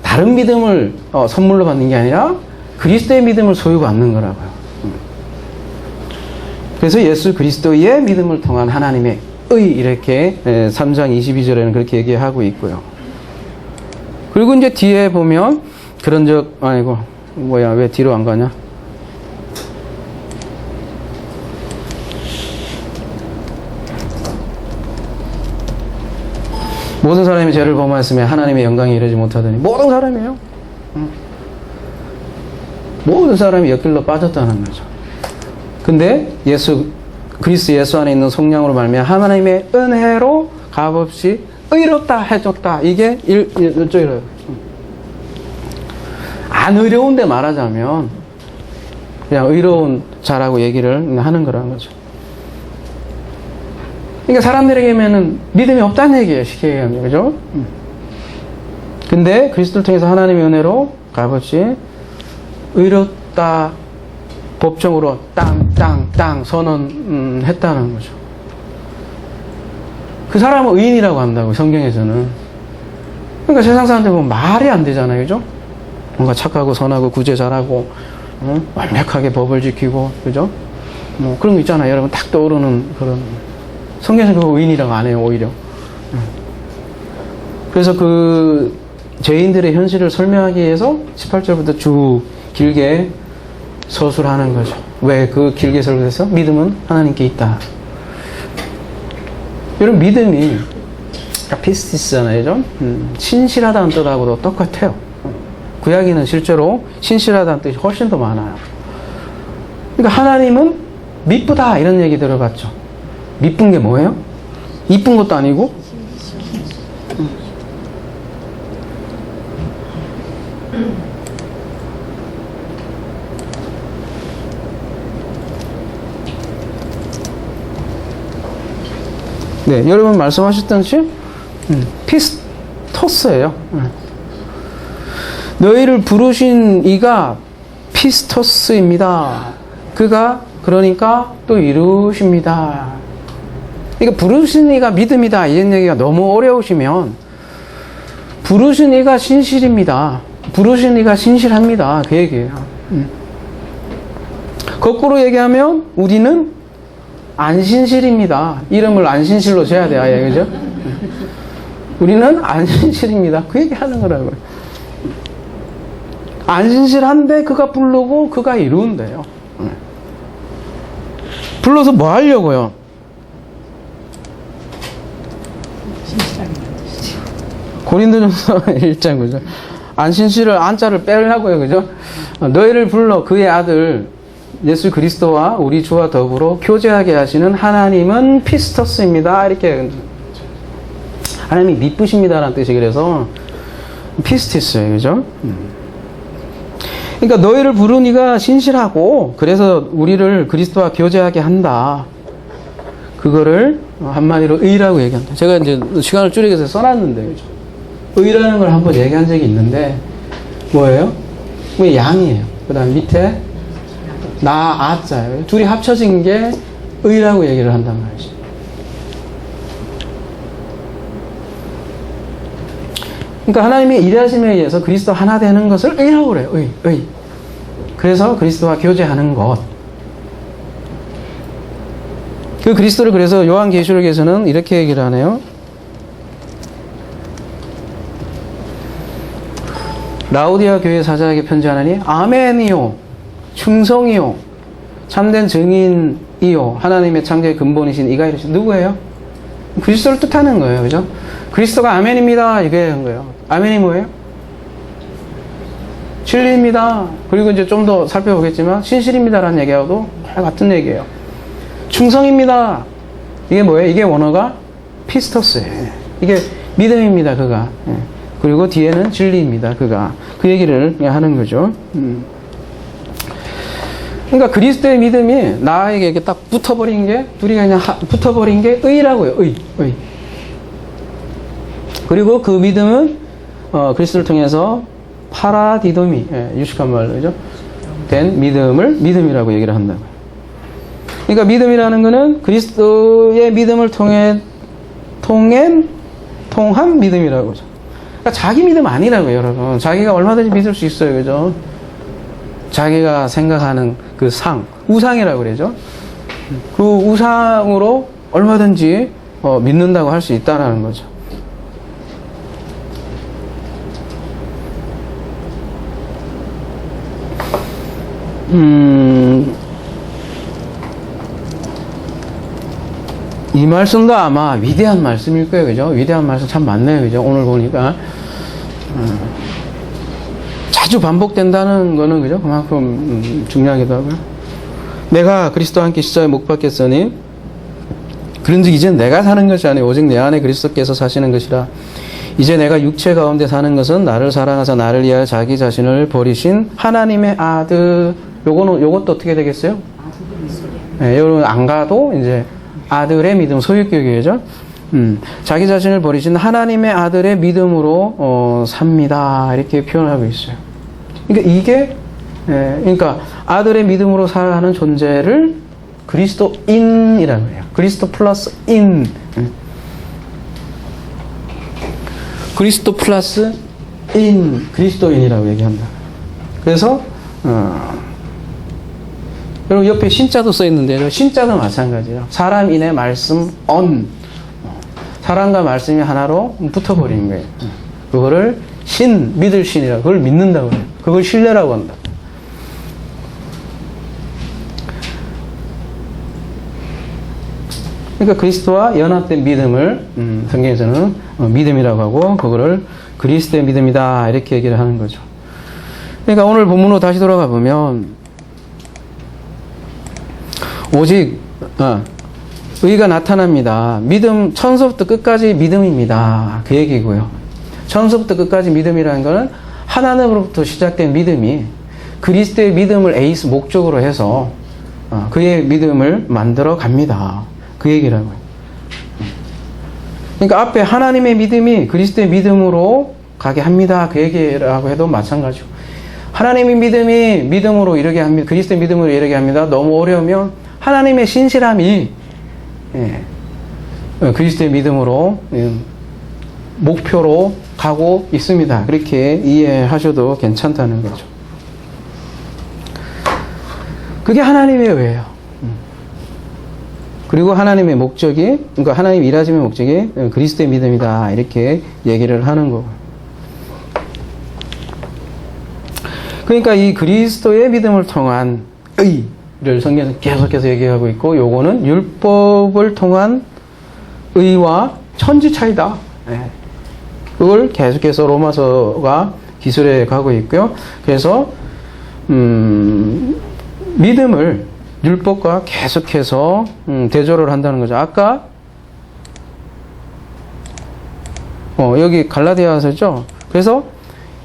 다른 믿음을 선물로 받는 게 아니라 그리스도의 믿음을 소유받는 거라고요. 그래서 예수 그리스도의 믿음을 통한 하나님의 의, 이렇게 3장 22절에는 그렇게 얘기하고 있고요. 그리고 이제 뒤에 보면 그런 적, 아이고 뭐야, 왜 뒤로 안 가냐? 모든 사람이 죄를 범하였으며 하나님의 영광에 이르지 못하더니. 모든 사람이에요. 모든 사람이 옆길로 빠졌다는 거죠. 근데 그리스도 예수 안에 있는 성령으로 말미암아 하나님의 은혜로 값없이 의롭다 해줬다. 이게 이래요. 안 의로운데 말하자면 그냥 의로운 자라고 얘기를 하는 거라는 거죠. 그러니까 사람들에게는 믿음이 없다는 얘기예요. 쉽게 얘기하면. 그죠? 근데 그리스도를 통해서 하나님의 은혜로 값없이 의롭다 법정으로 땅 선언했다는 거죠. 그 사람은 의인이라고 한다고, 성경에서는. 그러니까 세상 사람들 보면 말이 안 되잖아요. 그죠? 뭔가 착하고 선하고 구제 잘하고 완벽하게 법을 지키고, 그죠? 뭐 그런 거 있잖아요. 여러분 딱 떠오르는 그런. 성경에서는 그거 의인이라고 안 해요. 오히려. 그래서 그 죄인들의 현실을 설명하기 위해서 18절부터 쭉 길게 서술하는 거죠. 왜 그 길게 설교해서? 믿음은 하나님께 있다. 여러분, 믿음이 피스티스잖아요. 신실하다는 뜻하고도 똑같아요. 구약에는 실제로 신실하다는 뜻이 훨씬 더 많아요. 그러니까 하나님은 미쁘다 이런 얘기 들어봤죠. 미쁜 게 뭐예요? 이쁜 것도 아니고 네, 여러분 말씀하셨듯이 피스토스예요. 너희를 부르신 이가 피스토스입니다. 그가 그러니까 또 이루십니다. 그러니까 부르신 이가 믿음이다 이런 얘기가 너무 어려우시면 부르신 이가 신실입니다. 부르신 이가 신실합니다. 그 얘기예요. 거꾸로 얘기하면 우리는 안신실입니다. 이름을 안신실로 줘야 돼요. 아예, 그죠? 우리는 안신실입니다. 그 얘기 하는 거라고요. 안신실한데 그가 부르고 그가 이루는데요. 불러서 뭐 하려고요? 고린도전서 1장, 그죠? 안신실을 안자를 빼려고요. 그죠? 너희를 불러 그의 아들 예수 그리스도와 우리 주와 더불어 교제하게 하시는 하나님은 피스토스입니다. 이렇게 하나님이 미쁘십니다라는 뜻이 그래서 피스티스예요. 그죠? 그러니까 너희를 부른 이가 신실하고 그래서 우리를 그리스도와 교제하게 한다. 그거를 한마디로 의라고 얘기한다. 제가 이제 시간을 줄이기 위해서 써놨는데 그죠? 의라는 걸 한번 얘기한 적이 있는데 뭐예요? 양이에요. 그 다음 밑에 나, 아자예요. 둘이 합쳐진 게 의라고 얘기를 한단 말이죠. 그러니까 하나님의 일하심에 의해서 그리스도 하나 되는 것을 의라고 그래요. 의. 그래서 그리스도와 교제하는 것. 그 그리스도를 그래서 요한계시록에서는 이렇게 얘기를 하네요. 라오디아 교회 사자에게 편지하나니 아멘이요 충성이요 참된 증인이요 하나님의 창조의 근본이신 이가 이르시. 누구예요? 그리스도를 뜻하는 거예요. 그죠? 그리스도가 아멘입니다. 이게 한 거예요. 아멘이 뭐예요? 진리입니다. 그리고 이제 좀 더 살펴보겠지만 신실입니다라는 얘기하고도 같은 얘기예요. 충성입니다. 이게 뭐예요? 이게 원어가 피스토스예요. 이게 믿음입니다. 그가. 그리고 뒤에는 진리입니다. 그가. 그 얘기를 하는 거죠. 그러니까 그리스도의 믿음이 나에게 이렇게 딱 붙어버린 게, 둘이 그냥 붙어버린 게 의라고요. 의. 그리고 그 믿음은, 그리스도를 통해서 파라디도미, 유식한 말로, 그죠? 된 믿음을 믿음이라고 얘기를 한다고요. 그러니까 믿음이라는 거는 그리스도의 믿음을 통한 믿음이라고 그러죠. 그러니까 자기 믿음 아니라고요, 여러분. 자기가 얼마든지 믿을 수 있어요, 그죠? 자기가 생각하는 그 우상이라고 그러죠. 그 우상으로 얼마든지 믿는다고 할 수 있다는 거죠. 이 말씀도 아마 위대한 말씀일 거예요, 그죠? 위대한 말씀 참 많네요, 그죠? 오늘 보니까 자주 반복된다는 거는, 그죠? 그만큼 중요하기도 하고요. 내가 그리스도와 함께 십자가에 못 박혔으니 그런즉 이제 내가 사는 것이 아니요 오직 내 안에 그리스도께서 사시는 것이라. 이제 내가 육체 가운데 사는 것은 나를 사랑하사 나를 위하여 자기 자신을 버리신 하나님의 아들. 요것도 어떻게 되겠어요? 네, 여러분 안 가도 이제 아들의 믿음, 소유격이죠. 자기 자신을 버리신 하나님의 아들의 믿음으로 삽니다. 이렇게 표현하고 있어요. 그러니까 이게 그러니까 아들의 믿음으로 사는 존재를 그리스도인이라고 해요. 그리스도 플러스 인. 그리스도 플러스 인, 그리스도인이라고 얘기한다. 그래서 여러분 옆에 신자도 써 있는데요. 신자도 마찬가지예요. 사람인의 말씀 사람과 말씀이 하나로 붙어버리는 거예요. 그거를 믿을 신이라고, 그걸 믿는다고 해요. 그걸 신뢰라고 한다. 그러니까 그리스도와 연합된 믿음을 성경에서는 믿음이라고 하고, 그거를 그리스도의 믿음이다 이렇게 얘기를 하는 거죠. 그러니까 오늘 본문으로 다시 돌아가 보면 오직 의가 나타납니다. 믿음, 처음부터 끝까지 믿음입니다. 그 얘기고요. 처음부터 끝까지 믿음이라는 것은 하나님으로부터 시작된 믿음이 그리스도의 믿음을 에이스 목적으로 해서 그의 믿음을 만들어 갑니다. 그 얘기라고요. 그러니까 앞에 하나님의 믿음이 그리스도의 믿음으로 가게 합니다. 그 얘기라고 해도 마찬가지고, 하나님의 믿음이 믿음으로 이르게 합니다. 그리스도의 믿음으로 이르게 합니다. 너무 어려우면 하나님의 신실함이 그리스도의 믿음으로 목표로 가고 있습니다. 그렇게 이해하셔도 괜찮다는 거죠. 그게 하나님의 의예요. 그리고 하나님의 목적이, 그러니까 하나님 일하심의 목적이 그리스도의 믿음이다 이렇게 얘기를 하는 거고. 그러니까 이 그리스도의 믿음을 통한 의를 성경에서 계속해서 얘기하고 있고, 요거는 율법을 통한 의와 천지 차이다. 그걸 계속해서 로마서가 기술해 가고 있고요. 그래서 믿음을 율법과 계속해서 대조를 한다는 거죠. 아까 여기 갈라디아서죠. 그래서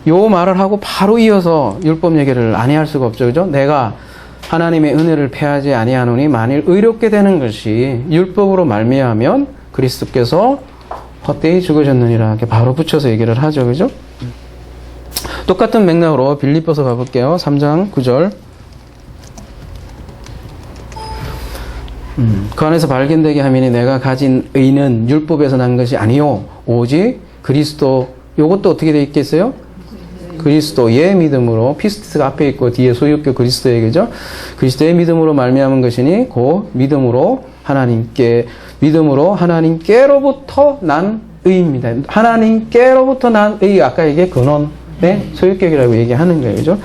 요 말을 하고 바로 이어서 율법 얘기를 안 할 수가 없죠. 그죠? 내가 하나님의 은혜를 패하지 아니하노니 만일 의롭게 되는 것이 율법으로 말미암으면 그리스도께서 헛되이 죽으셨느니라. 이렇게 바로 붙여서 얘기를 하죠. 그죠? 똑같은 맥락으로 빌립보서 가볼게요. 3장 9절. 그 안에서 발견되게 하미니 내가 가진 의는 율법에서 난 것이 아니요 오직 그리스도. 요것도 어떻게 되어 있겠어요? 그리스도의 믿음으로, 피스티스가 앞에 있고 뒤에 소유격 그리스도의 얘기죠. 그리스도의 믿음으로 말미암은 것이니 그 믿음으로 하나님께로부터 난 의입니다. 하나님께로부터 난 의, 아까 이게 근원의 소유격이라고 얘기하는 거예요. 그죠?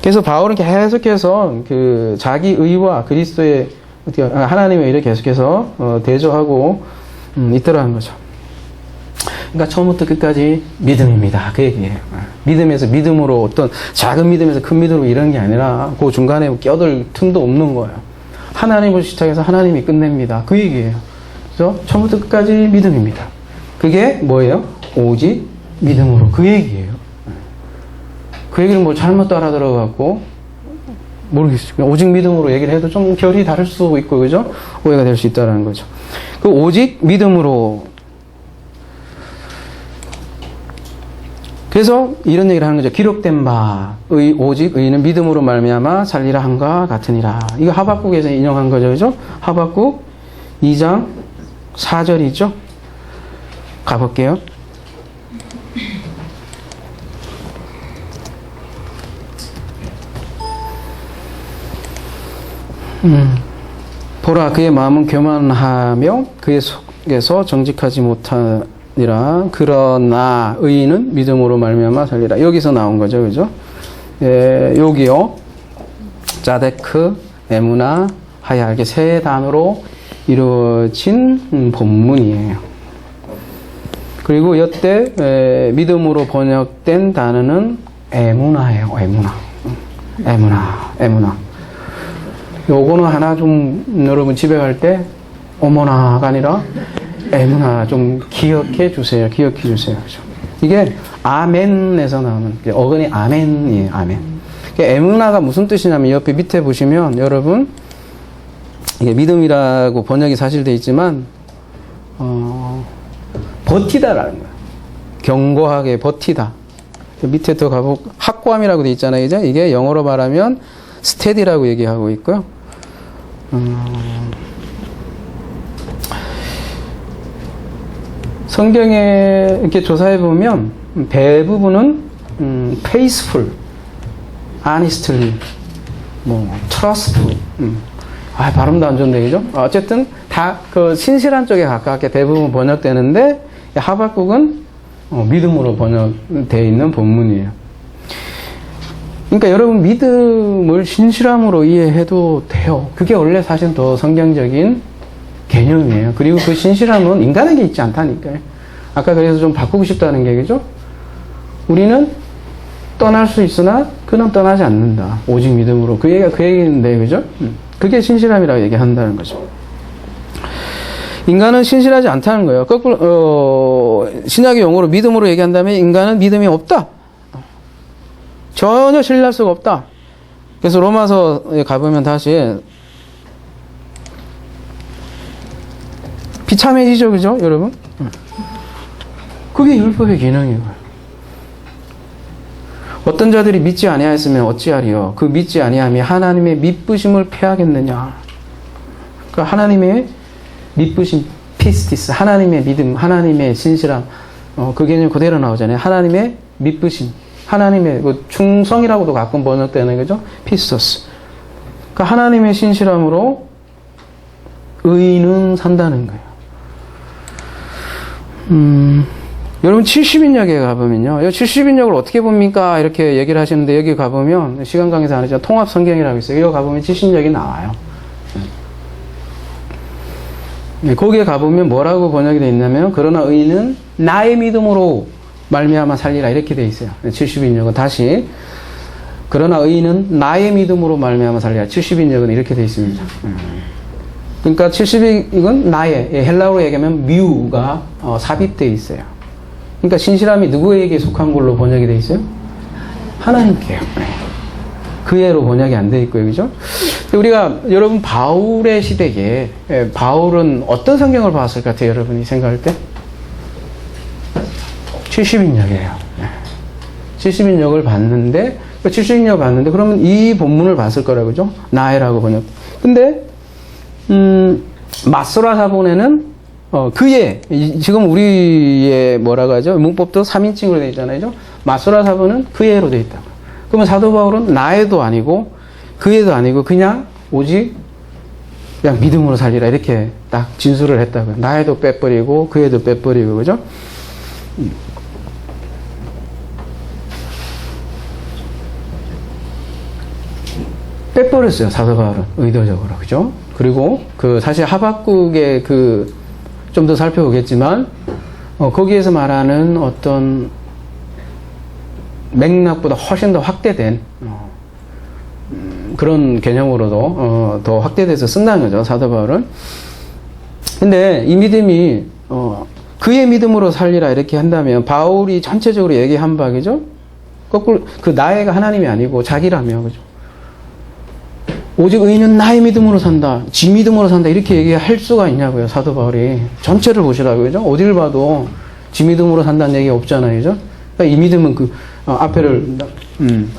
그래서 바울은 계속해서 그 자기 의와 그리스도의 하나님의 의를 계속해서 대조하고 있더라는 거죠. 그러니까 처음부터 끝까지 믿음입니다. 그 얘기예요. 믿음에서 믿음으로, 어떤 작은 믿음에서 큰 믿음으로 이런 게 아니라 그 중간에 껴들 틈도 없는 거예요. 하나님을 시작해서 하나님이 끝냅니다. 그 얘기예요. 그래서 처음부터 끝까지 믿음입니다. 그게 뭐예요? 오직 믿음으로. 그 얘기예요. 그 얘기를 뭐 잘못 따라 들어갖고 모르겠어요. 오직 믿음으로 얘기를 해도 좀 결이 다를 수 있고, 그죠? 오해가 될 수 있다는 거죠. 그 오직 믿음으로. 그래서 이런 얘기를 하는 거죠. 기록된 바, 오직 의인은 믿음으로 말미암아 살리라 한과 같으니라. 이거 하박국에서 인용한 거죠, 그죠? 하박국 2장 4절이죠. 가볼게요. 보라, 그의 마음은 교만하며 그의 속에서 정직하지 못하니라. 그러나 의인은 믿음으로 말미암아 살리라. 여기서 나온 거죠, 그죠? 예, 여기요. 자데크, 에무나, 하야, 이렇게 세 단어로 이루어진 본문이에요. 그리고 여태 믿음으로 번역된 단어는 에무나예요. 에무나. 요거는 하나 좀 여러분 집에 갈 때 어머나가 아니라 에무나 좀 기억해 주세요. 그렇죠? 이게 아멘에서 나오는 어근이 아멘이에요. 아멘. 에무나가 무슨 뜻이냐면 옆에 밑에 보시면 여러분 이게 믿음이라고 번역이 사실 돼 있지만 버티다라는 거예요. 견고하게 버티다. 밑에 더 가보 확고함이라고 돼 있잖아요. 이제 이게 영어로 말하면 스테디라고 얘기하고 있고요. 성경에 이렇게 조사해 보면 대부분은 faithful, honestly, trustful. 발음도 안 좋은데, 그죠? 어쨌든 다 그 신실한 쪽에 가깝게 대부분 번역되는데 하박국은 믿음으로 번역되어 있는 본문이에요. 그러니까 여러분 믿음을 신실함으로 이해해도 돼요. 그게 원래 사실 더 성경적인 개념이에요. 그리고 그 신실함은 인간에게 있지 않다니까요. 아까 그래서 좀 바꾸고 싶다는 게, 그죠? 우리는 떠날 수 있으나 그는 떠나지 않는다. 오직 믿음으로. 그 얘기가 그 얘기인데, 그죠? 그게 신실함이라고 얘기한다는 거죠. 인간은 신실하지 않다는 거예요. 거꾸로, 신약의 용어로 믿음으로 얘기한다면 인간은 믿음이 없다. 전혀 신뢰할 수가 없다. 그래서 로마서에 가보면 다시 비참해지죠, 그죠, 여러분? 그게 율법의 기능이에요. 어떤 자들이 믿지 아니하였으면 어찌하리요? 그 믿지 아니함이 하나님의 미쁘심을 패하겠느냐? 그 하나님의 미쁘심, 피스티스, 하나님의 믿음, 하나님의 신실함, 그 개념 그대로 나오잖아요. 하나님의 미쁘심, 하나님의 충성이라고도 가끔 번역되는 거죠. 피스토스. 그 하나님의 신실함으로 의인은 산다는 거예요. 여러분 70인역에 가보면요. 70인역을 어떻게 봅니까? 이렇게 얘기를 하시는데 여기 가보면 시간 강의에서 안 하죠. 통합 성경이라고 있어요. 여기 가보면 70인역이 나와요. 거기에 가보면 뭐라고 번역이 되어 있냐면 그러나 의인은 나의 믿음으로 말미암아 살리라 이렇게 되어 있어요. 70인역은 다시 그러나 의인은 나의 믿음으로 말미암아 살리라. 70인역은 이렇게 되어 있습니다. 그러니까 70인역은 나의, 헬라어로 얘기하면 뮤가 삽입되어 있어요. 그러니까 신실함이 누구에게 속한 걸로 번역이 되어 있어요? 하나님께요. 그애로 번역이 안 되어 있고요. 그죠? 우리가 여러분 바울의 시대에 바울은 어떤 성경을 봤을 것 같아요? 여러분이 생각할 때? 70인역이에요. 70인역을 봤는데 70인역을 봤는데 그러면 이 본문을 봤을 거라고 그죠? 나애라고 번역. 근데 마소라 사본에는 그의 지금 우리의 뭐라고 하죠? 문법도 3인칭으로 되어 있잖아요. 그죠? 마소라 사본은 그의로 되어 있다. 그러면 사도 바울은 나애도 아니고 그의도 아니고 그냥 오직 그냥 믿음으로 살리라 이렇게 딱 진술을 했다고요. 나애도 빼버리고 그의도 빼버리고 그죠? 빼버렸어요. 사도 바울은 의도적으로 그죠? 그리고 그 사실 하박국의 그 좀 더 살펴보겠지만 거기에서 말하는 어떤 맥락보다 훨씬 더 확대된 그런 개념으로도 더 확대돼서 쓴다는 거죠. 사도 바울은. 근데 이 믿음이 그의 믿음으로 살리라 이렇게 한다면 바울이 전체적으로 얘기한 바겠죠. 거꾸로 그 나애가 하나님이 아니고 자기라며 그죠. 오직 의인은 나의 믿음으로 산다. 지 믿음으로 산다. 이렇게 얘기할 수가 있냐고요. 사도 바울이. 전체를 보시라고요. 그죠? 어딜 봐도 지 믿음으로 산다는 얘기 없잖아요. 그죠? 그러니까 이 믿음은 앞에를,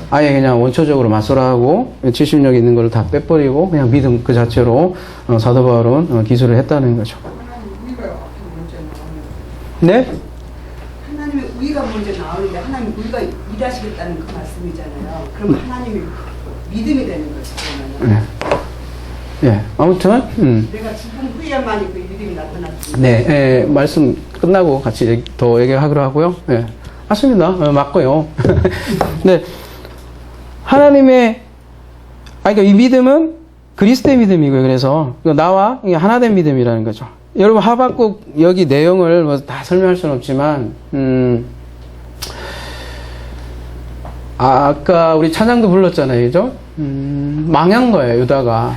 아예 그냥 원초적으로 맞서라 하고, 지식력이 있는 걸 다 빼버리고, 그냥 믿음 그 자체로, 사도 바울은 기술을 했다는 거죠. 하나님의 의가 먼저 나오는. 네? 하나님의 의가 먼저 나오는데, 하나님 의가 일하시겠다는 그 말씀이잖아요. 그럼 하나님이 믿음이 되는 거죠, 그러면. 네. 예. 아무튼, 내가 죽은 후에만이 그 믿음이 나타났습니다. 네, 예, 말씀 끝나고 같이 더 얘기하기로 하고요. 예. 맞습니다. 맞고요. 네. 하나님의, 그러니까 이 믿음은 그리스도의 믿음이고요. 그래서 나와 하나된 믿음이라는 거죠. 여러분, 하박국 여기 내용을 뭐 다 설명할 수는 없지만, 아까 우리 찬양도 불렀잖아요. 그죠? 망한 거예요, 유다가.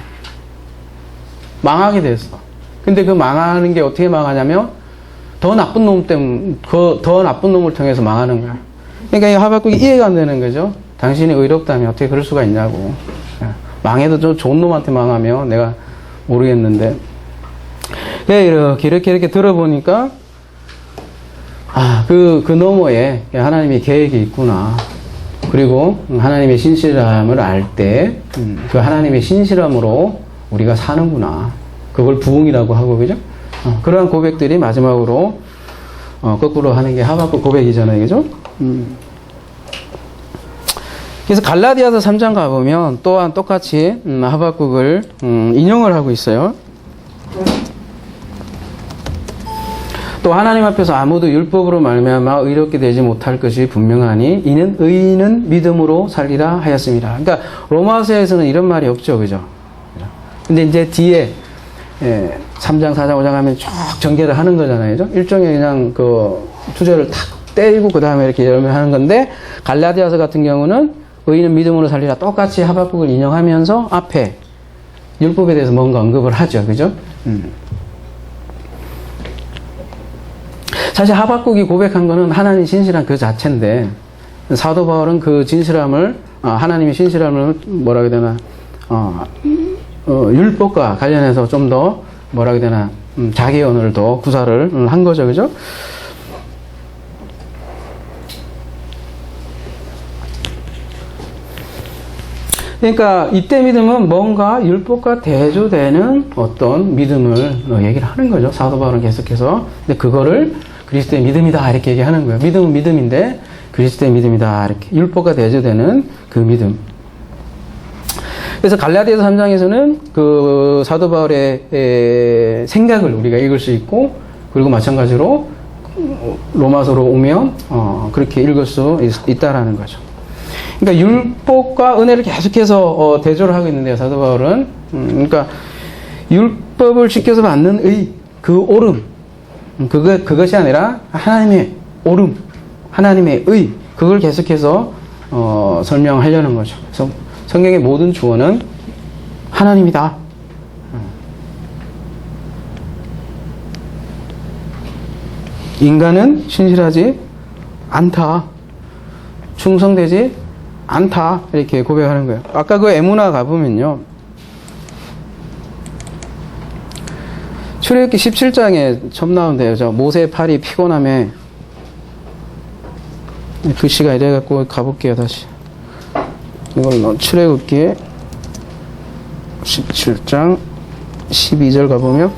망하게 됐어. 근데 그 망하는 게 어떻게 망하냐면, 더 나쁜 놈 때문에, 더 나쁜 놈을 통해서 망하는 거야. 그러니까 이 하박국이 이해가 안 되는 거죠. 당신이 의롭다면 어떻게 그럴 수가 있냐고. 망해도 저 좋은 놈한테 망하면 내가 모르겠는데. 이렇게 들어보니까, 그 너머에 하나님의 계획이 있구나. 그리고 하나님의 신실함을 알 때, 그 하나님의 신실함으로 우리가 사는구나. 그걸 부흥이라고 하고, 그죠? 그러한 고백들이 마지막으로, 거꾸로 하는 게 하박국 고백이잖아요. 그죠? 그래서 갈라디아서 3장 가보면 또한 똑같이 하박국을 인용을 하고 있어요. 또 하나님 앞에서 아무도 율법으로 말미암아 의롭게 되지 못할 것이 분명하니 이는 의인은 믿음으로 살리라 하였습니다. 그러니까 로마서에서는 이런 말이 없죠. 그죠? 근데 이제 뒤에 3장, 4장, 5장 하면 쭉 전개를 하는 거잖아요. 그죠? 일종의 그냥 그 투절을 탁 때리고 그 다음에 이렇게 열매하는 건데 갈라디아서 같은 경우는 의인은 믿음으로 살리라 똑같이 하박국을 인용하면서 앞에 율법에 대해서 뭔가 언급을 하죠. 그죠? 사실 하박국이 고백한 거는 하나님 신실한 그 자체인데 사도 바울은 그 진실함을 하나님의 신실함을 뭐라 해야 되나 율법과 관련해서 좀 더 뭐라 해야 되나 자기 언어를 더 구사를 한 거죠. 그죠? 그러니까 이때 믿음은 뭔가 율법과 대조되는 어떤 믿음을 얘기를 하는 거죠. 사도 바울은 계속해서. 근데 그거를 그리스도의 믿음이다 이렇게 얘기하는 거예요. 믿음은 믿음인데 그리스도의 믿음이다 이렇게 율법과 대조되는 그 믿음. 그래서 갈라디아서 3장에서는 그 사도 바울의 생각을 우리가 읽을 수 있고 그리고 마찬가지로 로마서로 오면 그렇게 읽을 수 있다라는 거죠. 그러니까 율법과 은혜를 계속해서 대조를 하고 있는데요, 사도 바울은. 그러니까 율법을 지켜서 받는 의, 그 옳음, 그것이 아니라 하나님의 옳음, 하나님의 의, 그걸 계속해서 설명하려는 거죠. 그래서 성경의 모든 주어는 하나님이다. 인간은 신실하지 않다. 충성되지 않다. 이렇게 고백하는 거예요. 아까 그 에무나 가보면요. 출애굽기 17장에 처음 나온대요. 저 모세의 팔이 피곤함에 글씨가 이래갖고 가볼게요. 다시. 이걸 출애굽기 17장 12절 가보면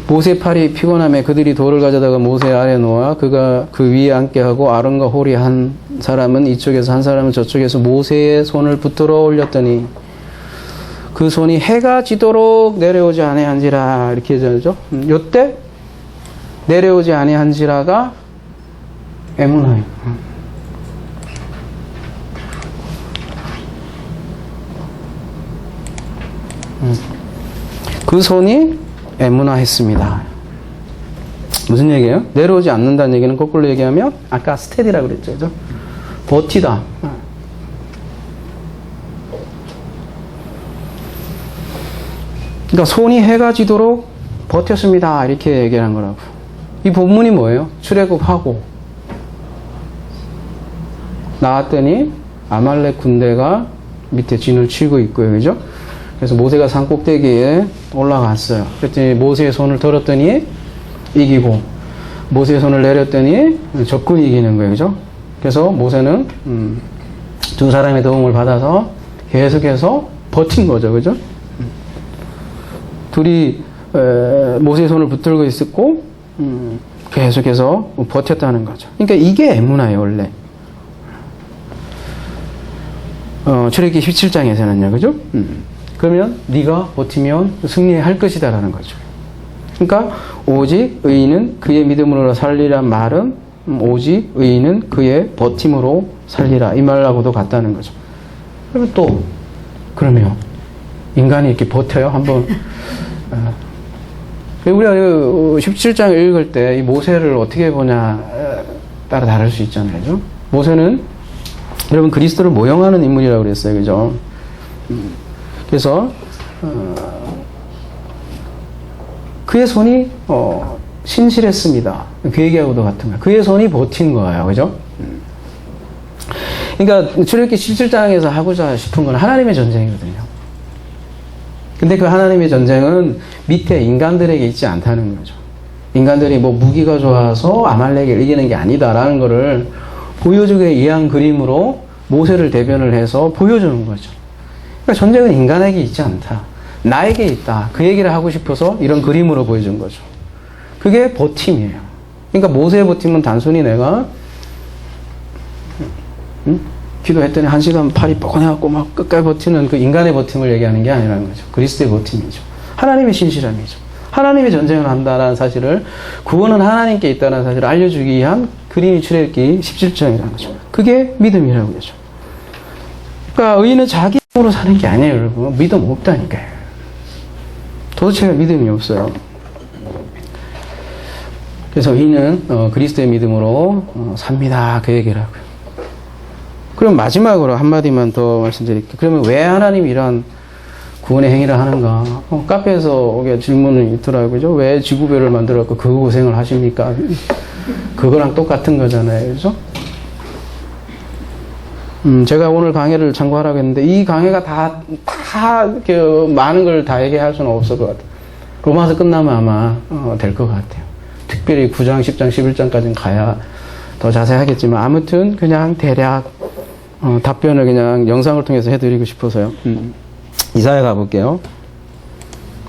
모세 팔이 피곤함에 그들이 돌을 가져다가 모세 아래 놓아 그가 그 위에 앉게 하고 아론과 홀이 한 사람은 이쪽에서 한 사람은 저쪽에서 모세의 손을 붙들어 올렸더니 그 손이 해가 지도록 내려오지 아니한지라 이렇게 되죠. 요때 내려오지 아니한지라가 에무나예요. 그 손이 에무나했습니다. 무슨 얘기예요? 내려오지 않는다는 얘기는 거꾸로 얘기하면 아까 스테디라고 그랬죠. 그죠? 버티다. 그러니까 손이 해가 지도록 버텼습니다. 이렇게 얘기한 거라고. 이 본문이 뭐예요? 출애굽하고 나왔더니 아말렉 군대가 밑에 진을 치고 있고요. 그죠? 그래서 모세가 산 꼭대기에 올라갔어요. 그랬더니 모세의 손을 들었더니 이기고, 모세의 손을 내렸더니 적군이 이기는 거예요. 그죠? 그래서 모세는 두 사람의 도움을 받아서 계속해서 버틴 거죠. 그죠? 둘이 모세의 손을 붙들고 있었고 계속해서 버텼다는 거죠. 그러니까 이게 에무나예요, 원래. 출애굽기 17장에서는요. 그죠? 그러면 네가 버티면 승리할 것이다라는 거죠. 그러니까 오직 의인은 그의 믿음으로 살리란 말은 오직 의인은 그의 버팀으로 살리라 이 말하고도 같다는 거죠. 그러면 또 그러면 인간이 이렇게 버텨요? 한번 우리가 17장 읽을 때 이 모세를 어떻게 보냐 따라 다를 수 있잖아요. 그죠? 모세는 여러분 그리스도를 모형하는 인물이라고 그랬어요. 그죠? 그래서 그의 손이 신실했습니다. 그 얘기하고도 같은 거예요. 그의 손이 버틴 거예요. 그죠? 그러니까 출애굽기 17장에서 하고자 싶은 건 하나님의 전쟁이거든요. 근데 그 하나님의 전쟁은 밑에 인간들에게 있지 않다는 거죠. 인간들이 뭐 무기가 좋아서 아말렉을 이기는 게 아니다라는 거를 보여주기 위한 그림으로 모세를 대변을 해서 보여주는 거죠. 그러니까 전쟁은 인간에게 있지 않다. 나에게 있다. 그 얘기를 하고 싶어서 이런 그림으로 보여준 거죠. 그게 버팀이에요. 그러니까 모세의 버팀은 단순히 내가 기도했더니 1시간 팔이 뻐근해갖고 막 끝까지 버티는 그 인간의 버팀을 얘기하는 게 아니라는 거죠. 그리스도의 버팀이죠. 하나님의 신실함이죠. 하나님의 전쟁을 한다는 사실을, 구원은 하나님께 있다는 사실을 알려주기 위한 그림이 출애굽기 17장이라는 거죠. 그게 믿음이라고 하죠. 그러니까 의인은 자기 힘으로 사는 게 아니에요, 여러분. 믿음 없다니까요. 도대체가 믿음이 없어요. 그래서 의인은 그리스도의 믿음으로 삽니다. 그 얘기를 하고요. 그럼 마지막으로 한마디만 더 말씀드릴게요. 그러면 왜 하나님이 이러한 구원의 행위를 하는가? 카페에서 질문이 있더라고요. 그죠? 왜 지구별을 만들었고 그 고생을 하십니까? 그거랑 똑같은 거잖아요. 그죠? 제가 오늘 강의를 참고하라고 했는데 이 강의가 이렇게 많은 걸 다 얘기할 수는 없을 것 같아요. 로마서 끝나면 아마 될 것 같아요. 특별히 9장, 10장, 11장까지는 가야 더 자세하겠지만 아무튼 그냥 대략 답변을 그냥 영상을 통해서 해드리고 싶어서요. 이사야 가볼게요.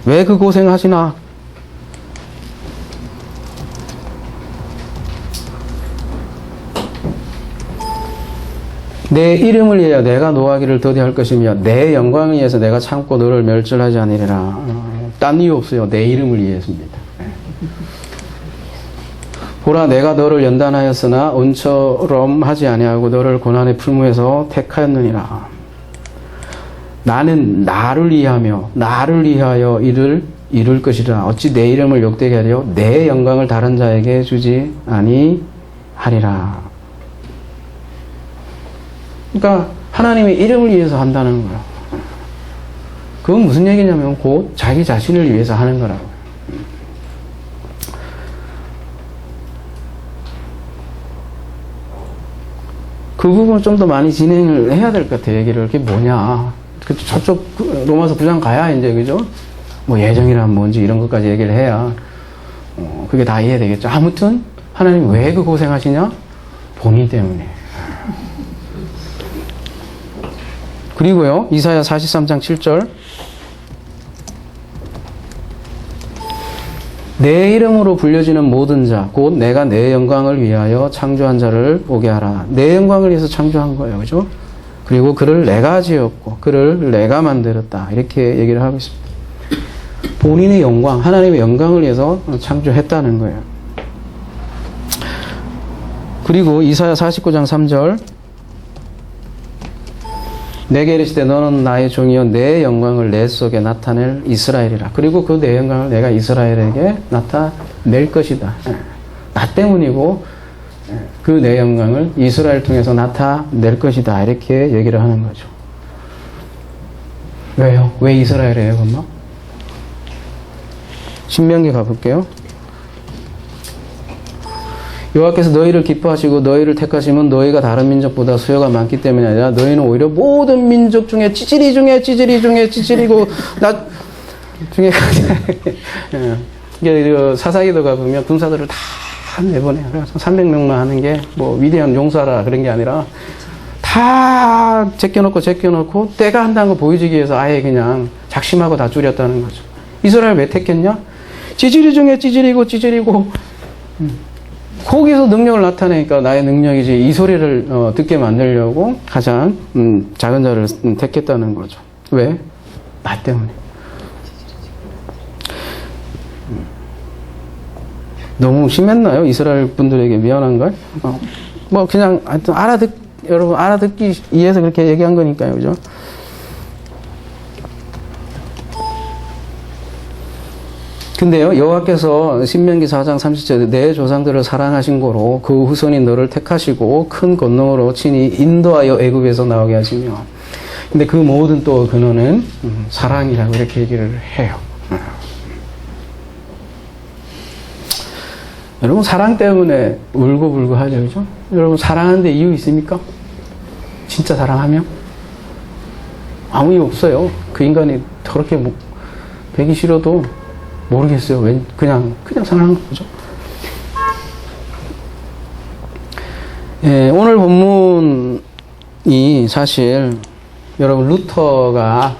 왜 그 고생하시나? 내 이름을 위하여 내가 노하기를 더디할 것이며 내 영광을 위해서 내가 참고 너를 멸절하지 않으리라. 딴 이유 없어요. 내 이름을 위해서입니다. 보라 내가 너를 연단하였으나 은처럼 하지 아니하고 너를 고난의 풀무에서 택하였느니라. 나는 나를 위하여 이룰 것이라. 어찌 내 이름을 욕되게 하려 내 영광을 다른 자에게 주지 아니하리라. 그러니까 하나님의 이름을 위해서 한다는 거예요. 그건 무슨 얘기냐면 곧 자기 자신을 위해서 하는 거라고. 그 부분을 좀 더 많이 진행을 해야 될 것 같아요. 얘기를. 그게 뭐냐. 저쪽 로마서 9장 가야 이제, 그죠? 뭐 예정이란 뭔지 이런 것까지 얘기를 해야, 그게 다 이해되겠죠. 아무튼, 하나님 왜 그 고생하시냐? 본인 때문에. 그리고요, 이사야 43장 7절. 내 이름으로 불려지는 모든 자, 곧 내가 내 영광을 위하여 창조한 자를 오게 하라. 내 영광을 위해서 창조한 거예요. 그죠? 그리고 그를 내가 지었고, 그를 내가 만들었다. 이렇게 얘기를 하고 있습니다. 본인의 영광, 하나님의 영광을 위해서 창조했다는 거예요. 그리고 이사야 49장 3절. 내게 이르시되 너는 나의 종이요 내 영광을 내 속에 나타낼 이스라엘이라. 그리고 그 내 영광을 내가 이스라엘에게 나타낼 것이다. 나 때문이고 그 내 영광을 이스라엘 통해서 나타낼 것이다. 이렇게 얘기를 하는 거죠. 왜요? 왜 이스라엘이에요, 그러면? 신명기 가볼게요. 여호와께서 너희를 기뻐하시고 너희를 택하시면 너희가 다른 민족보다 수요가 많기 때문이 아니라 너희는 오히려 모든 민족 중에 찌질이 중에 찌질이고 나 중에 이게 그 사사기도 가보면 군사들을 다 내보내요. 그래서 300명만 하는 게 뭐 위대한 용사라 그런 게 아니라 다 제껴놓고 때가 한다는 거 보여주기 위해서 아예 그냥 작심하고 다 줄였다는 거죠. 이스라엘 왜 택했냐? 찌질이 중에 찌질이고 거기서 능력을 나타내니까 나의 능력이지 이 소리를 듣게 만들려고 가장 작은 자를 택했다는 거죠. 왜? 나 때문에. 너무 심했나요? 이스라엘 분들에게 미안한걸? 뭐 그냥 하여튼 여러분 알아듣기 위해서 그렇게 얘기한 거니까요. 그죠? 근데요, 여호와께서 신명기 4장 30절에 내 조상들을 사랑하신 고로 그 후손이 너를 택하시고 큰 권능으로 친히 인도하여 애굽에서 나오게 하시며. 근데 그 모든 또 근원은 사랑이라고 이렇게 얘기를 해요. 여러분 사랑 때문에 울고불고 하죠, 그죠? 여러분 사랑하는데 이유 있습니까? 진짜 사랑하면? 아무 이유 없어요. 그 인간이 저렇게 배기 싫어도 모르겠어요. 그냥 사랑하는 거죠. 예, 오늘 본문이 사실 여러분 루터가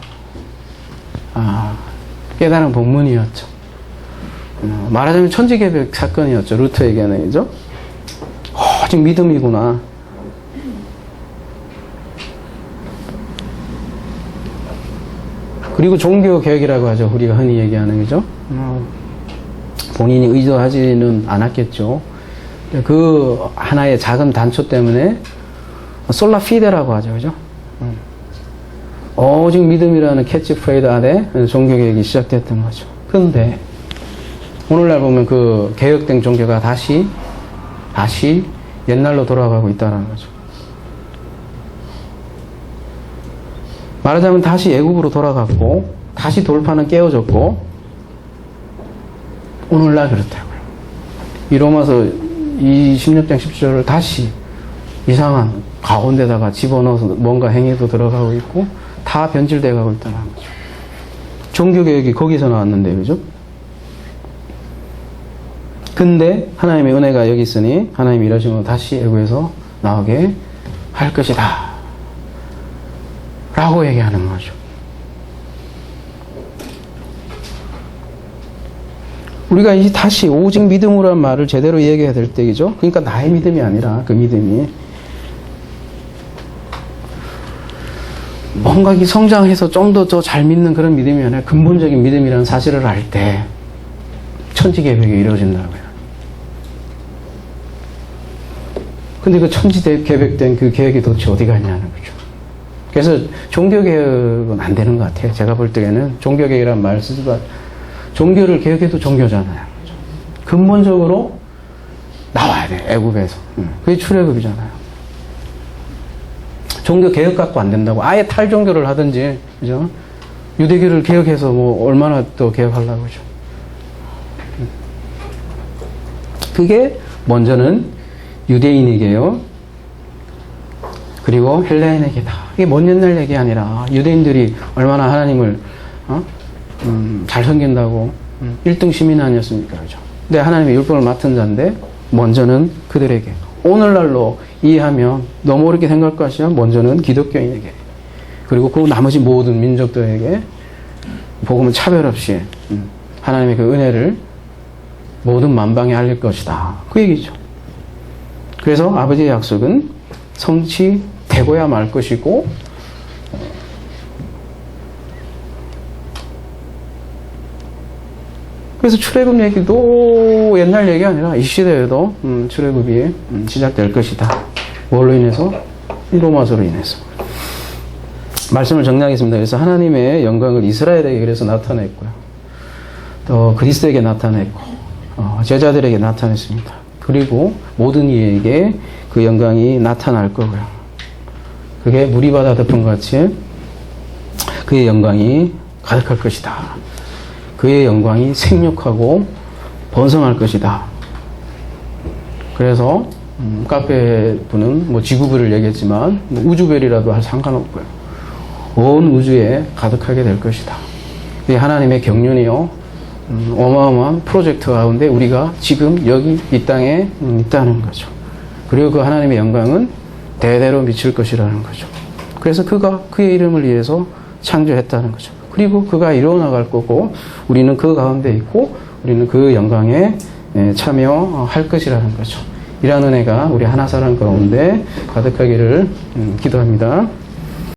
깨달은 본문이었죠. 말하자면 천지개벽 사건이었죠. 루터에게는, 그죠? 오직 믿음이구나. 그리고 종교개혁이라고 하죠. 우리가 흔히 얘기하는, 그죠? 본인이 의도하지는 않았겠죠. 그 하나의 작은 단초 때문에 솔라피데라고 하죠. 그죠? 오직 믿음이라는 캐치프레이즈 아래 종교개혁이 시작됐던 거죠. 그런데 오늘날 보면 그 개혁된 종교가 다시 옛날로 돌아가고 있다는 거죠. 말하자면 다시 애국으로 돌아갔고 다시 돌파는 깨어졌고 오늘날 그렇다고요. 이 로마서 16장 10절을 다시 이상한 가운데다가 집어넣어서 뭔가 행위도 들어가고 있고 다 변질돼 가고 있다는 거죠. 종교개혁이 거기서 나왔는데, 그죠? 근데 하나님의 은혜가 여기 있으니 하나님이 이러시면 다시 애국에서 나오게 할 것이다 라고 얘기하는 거죠. 우리가 이제 다시 오직 믿음으로 한 말을 제대로 얘기해야 될 때이죠. 그러니까 나의 믿음이 아니라 그 믿음이 뭔가 성장해서 좀 더 잘 믿는 그런 믿음이 아니라 근본적인 믿음이라는 사실을 알 때 천지개벽이 이루어진다고요. 근데 그 천지개벽된 그 계획이 도대체 어디 갔냐는 거죠. 그래서 종교개혁은 안 되는 것 같아요. 제가 볼 때에는 종교개혁이라는 말 쓰지만 종교를 개혁해도 종교잖아요. 근본적으로 나와야 돼. 애굽에서. 그게 출애굽이잖아요. 종교 개혁 갖고 안 된다고. 아예 탈종교를 하든지, 그죠? 유대교를 개혁해서 뭐 얼마나 또 개혁하려고 그죠? 그게 먼저는 유대인에게요. 그리고 헬라인에게다. 이게 먼 옛날 얘기 아니라 유대인들이 얼마나 하나님을 잘 섬긴다고 1등 시민 아니었습니까? 그죠? 근데 하나님의 율법을 맡은 자인데 먼저는 그들에게. 오늘날로 이해하면 너무 어렵게 생각할 것이야. 먼저는 기독교인에게. 그리고 그 나머지 모든 민족들에게 복음은 차별 없이 하나님의 그 은혜를 모든 만방에 알릴 것이다. 그 얘기죠. 그래서 아버지의 약속은 성취되고야 말 것이고 그래서 출애굽 얘기도 옛날 얘기 아니라 이 시대에도 출애굽이 시작될 것이다. 뭘로 인해서? 로마서로 인해서. 말씀을 정리하겠습니다. 그래서 하나님의 영광을 이스라엘에게 그래서 나타냈고요. 또 그리스도에게 나타냈고 제자들에게 나타냈습니다. 그리고 모든 이에게 그 영광이 나타날 거고요. 그게 물이 바다 덮은 같이 그의 영광이 가득할 것이다. 그의 영광이 생육하고 번성할 것이다. 그래서 카페 분은 뭐 지구별을 얘기했지만 뭐 우주별이라도 할 상관없고요. 온 우주에 가득하게 될 것이다. 이 하나님의 경륜이요. 어마어마한 프로젝트 가운데 우리가 지금 여기 이 땅에 있다는 거죠. 그리고 그 하나님의 영광은 대대로 미칠 것이라는 거죠. 그래서 그가 그의 이름을 위해서 창조했다는 거죠. 그리고 그가 이루어나갈 거고 우리는 그 가운데 있고 우리는 그 영광에 참여할 것이라는 거죠. 이러한 은혜가 우리 하나사랑 가운데 가득하기를 기도합니다.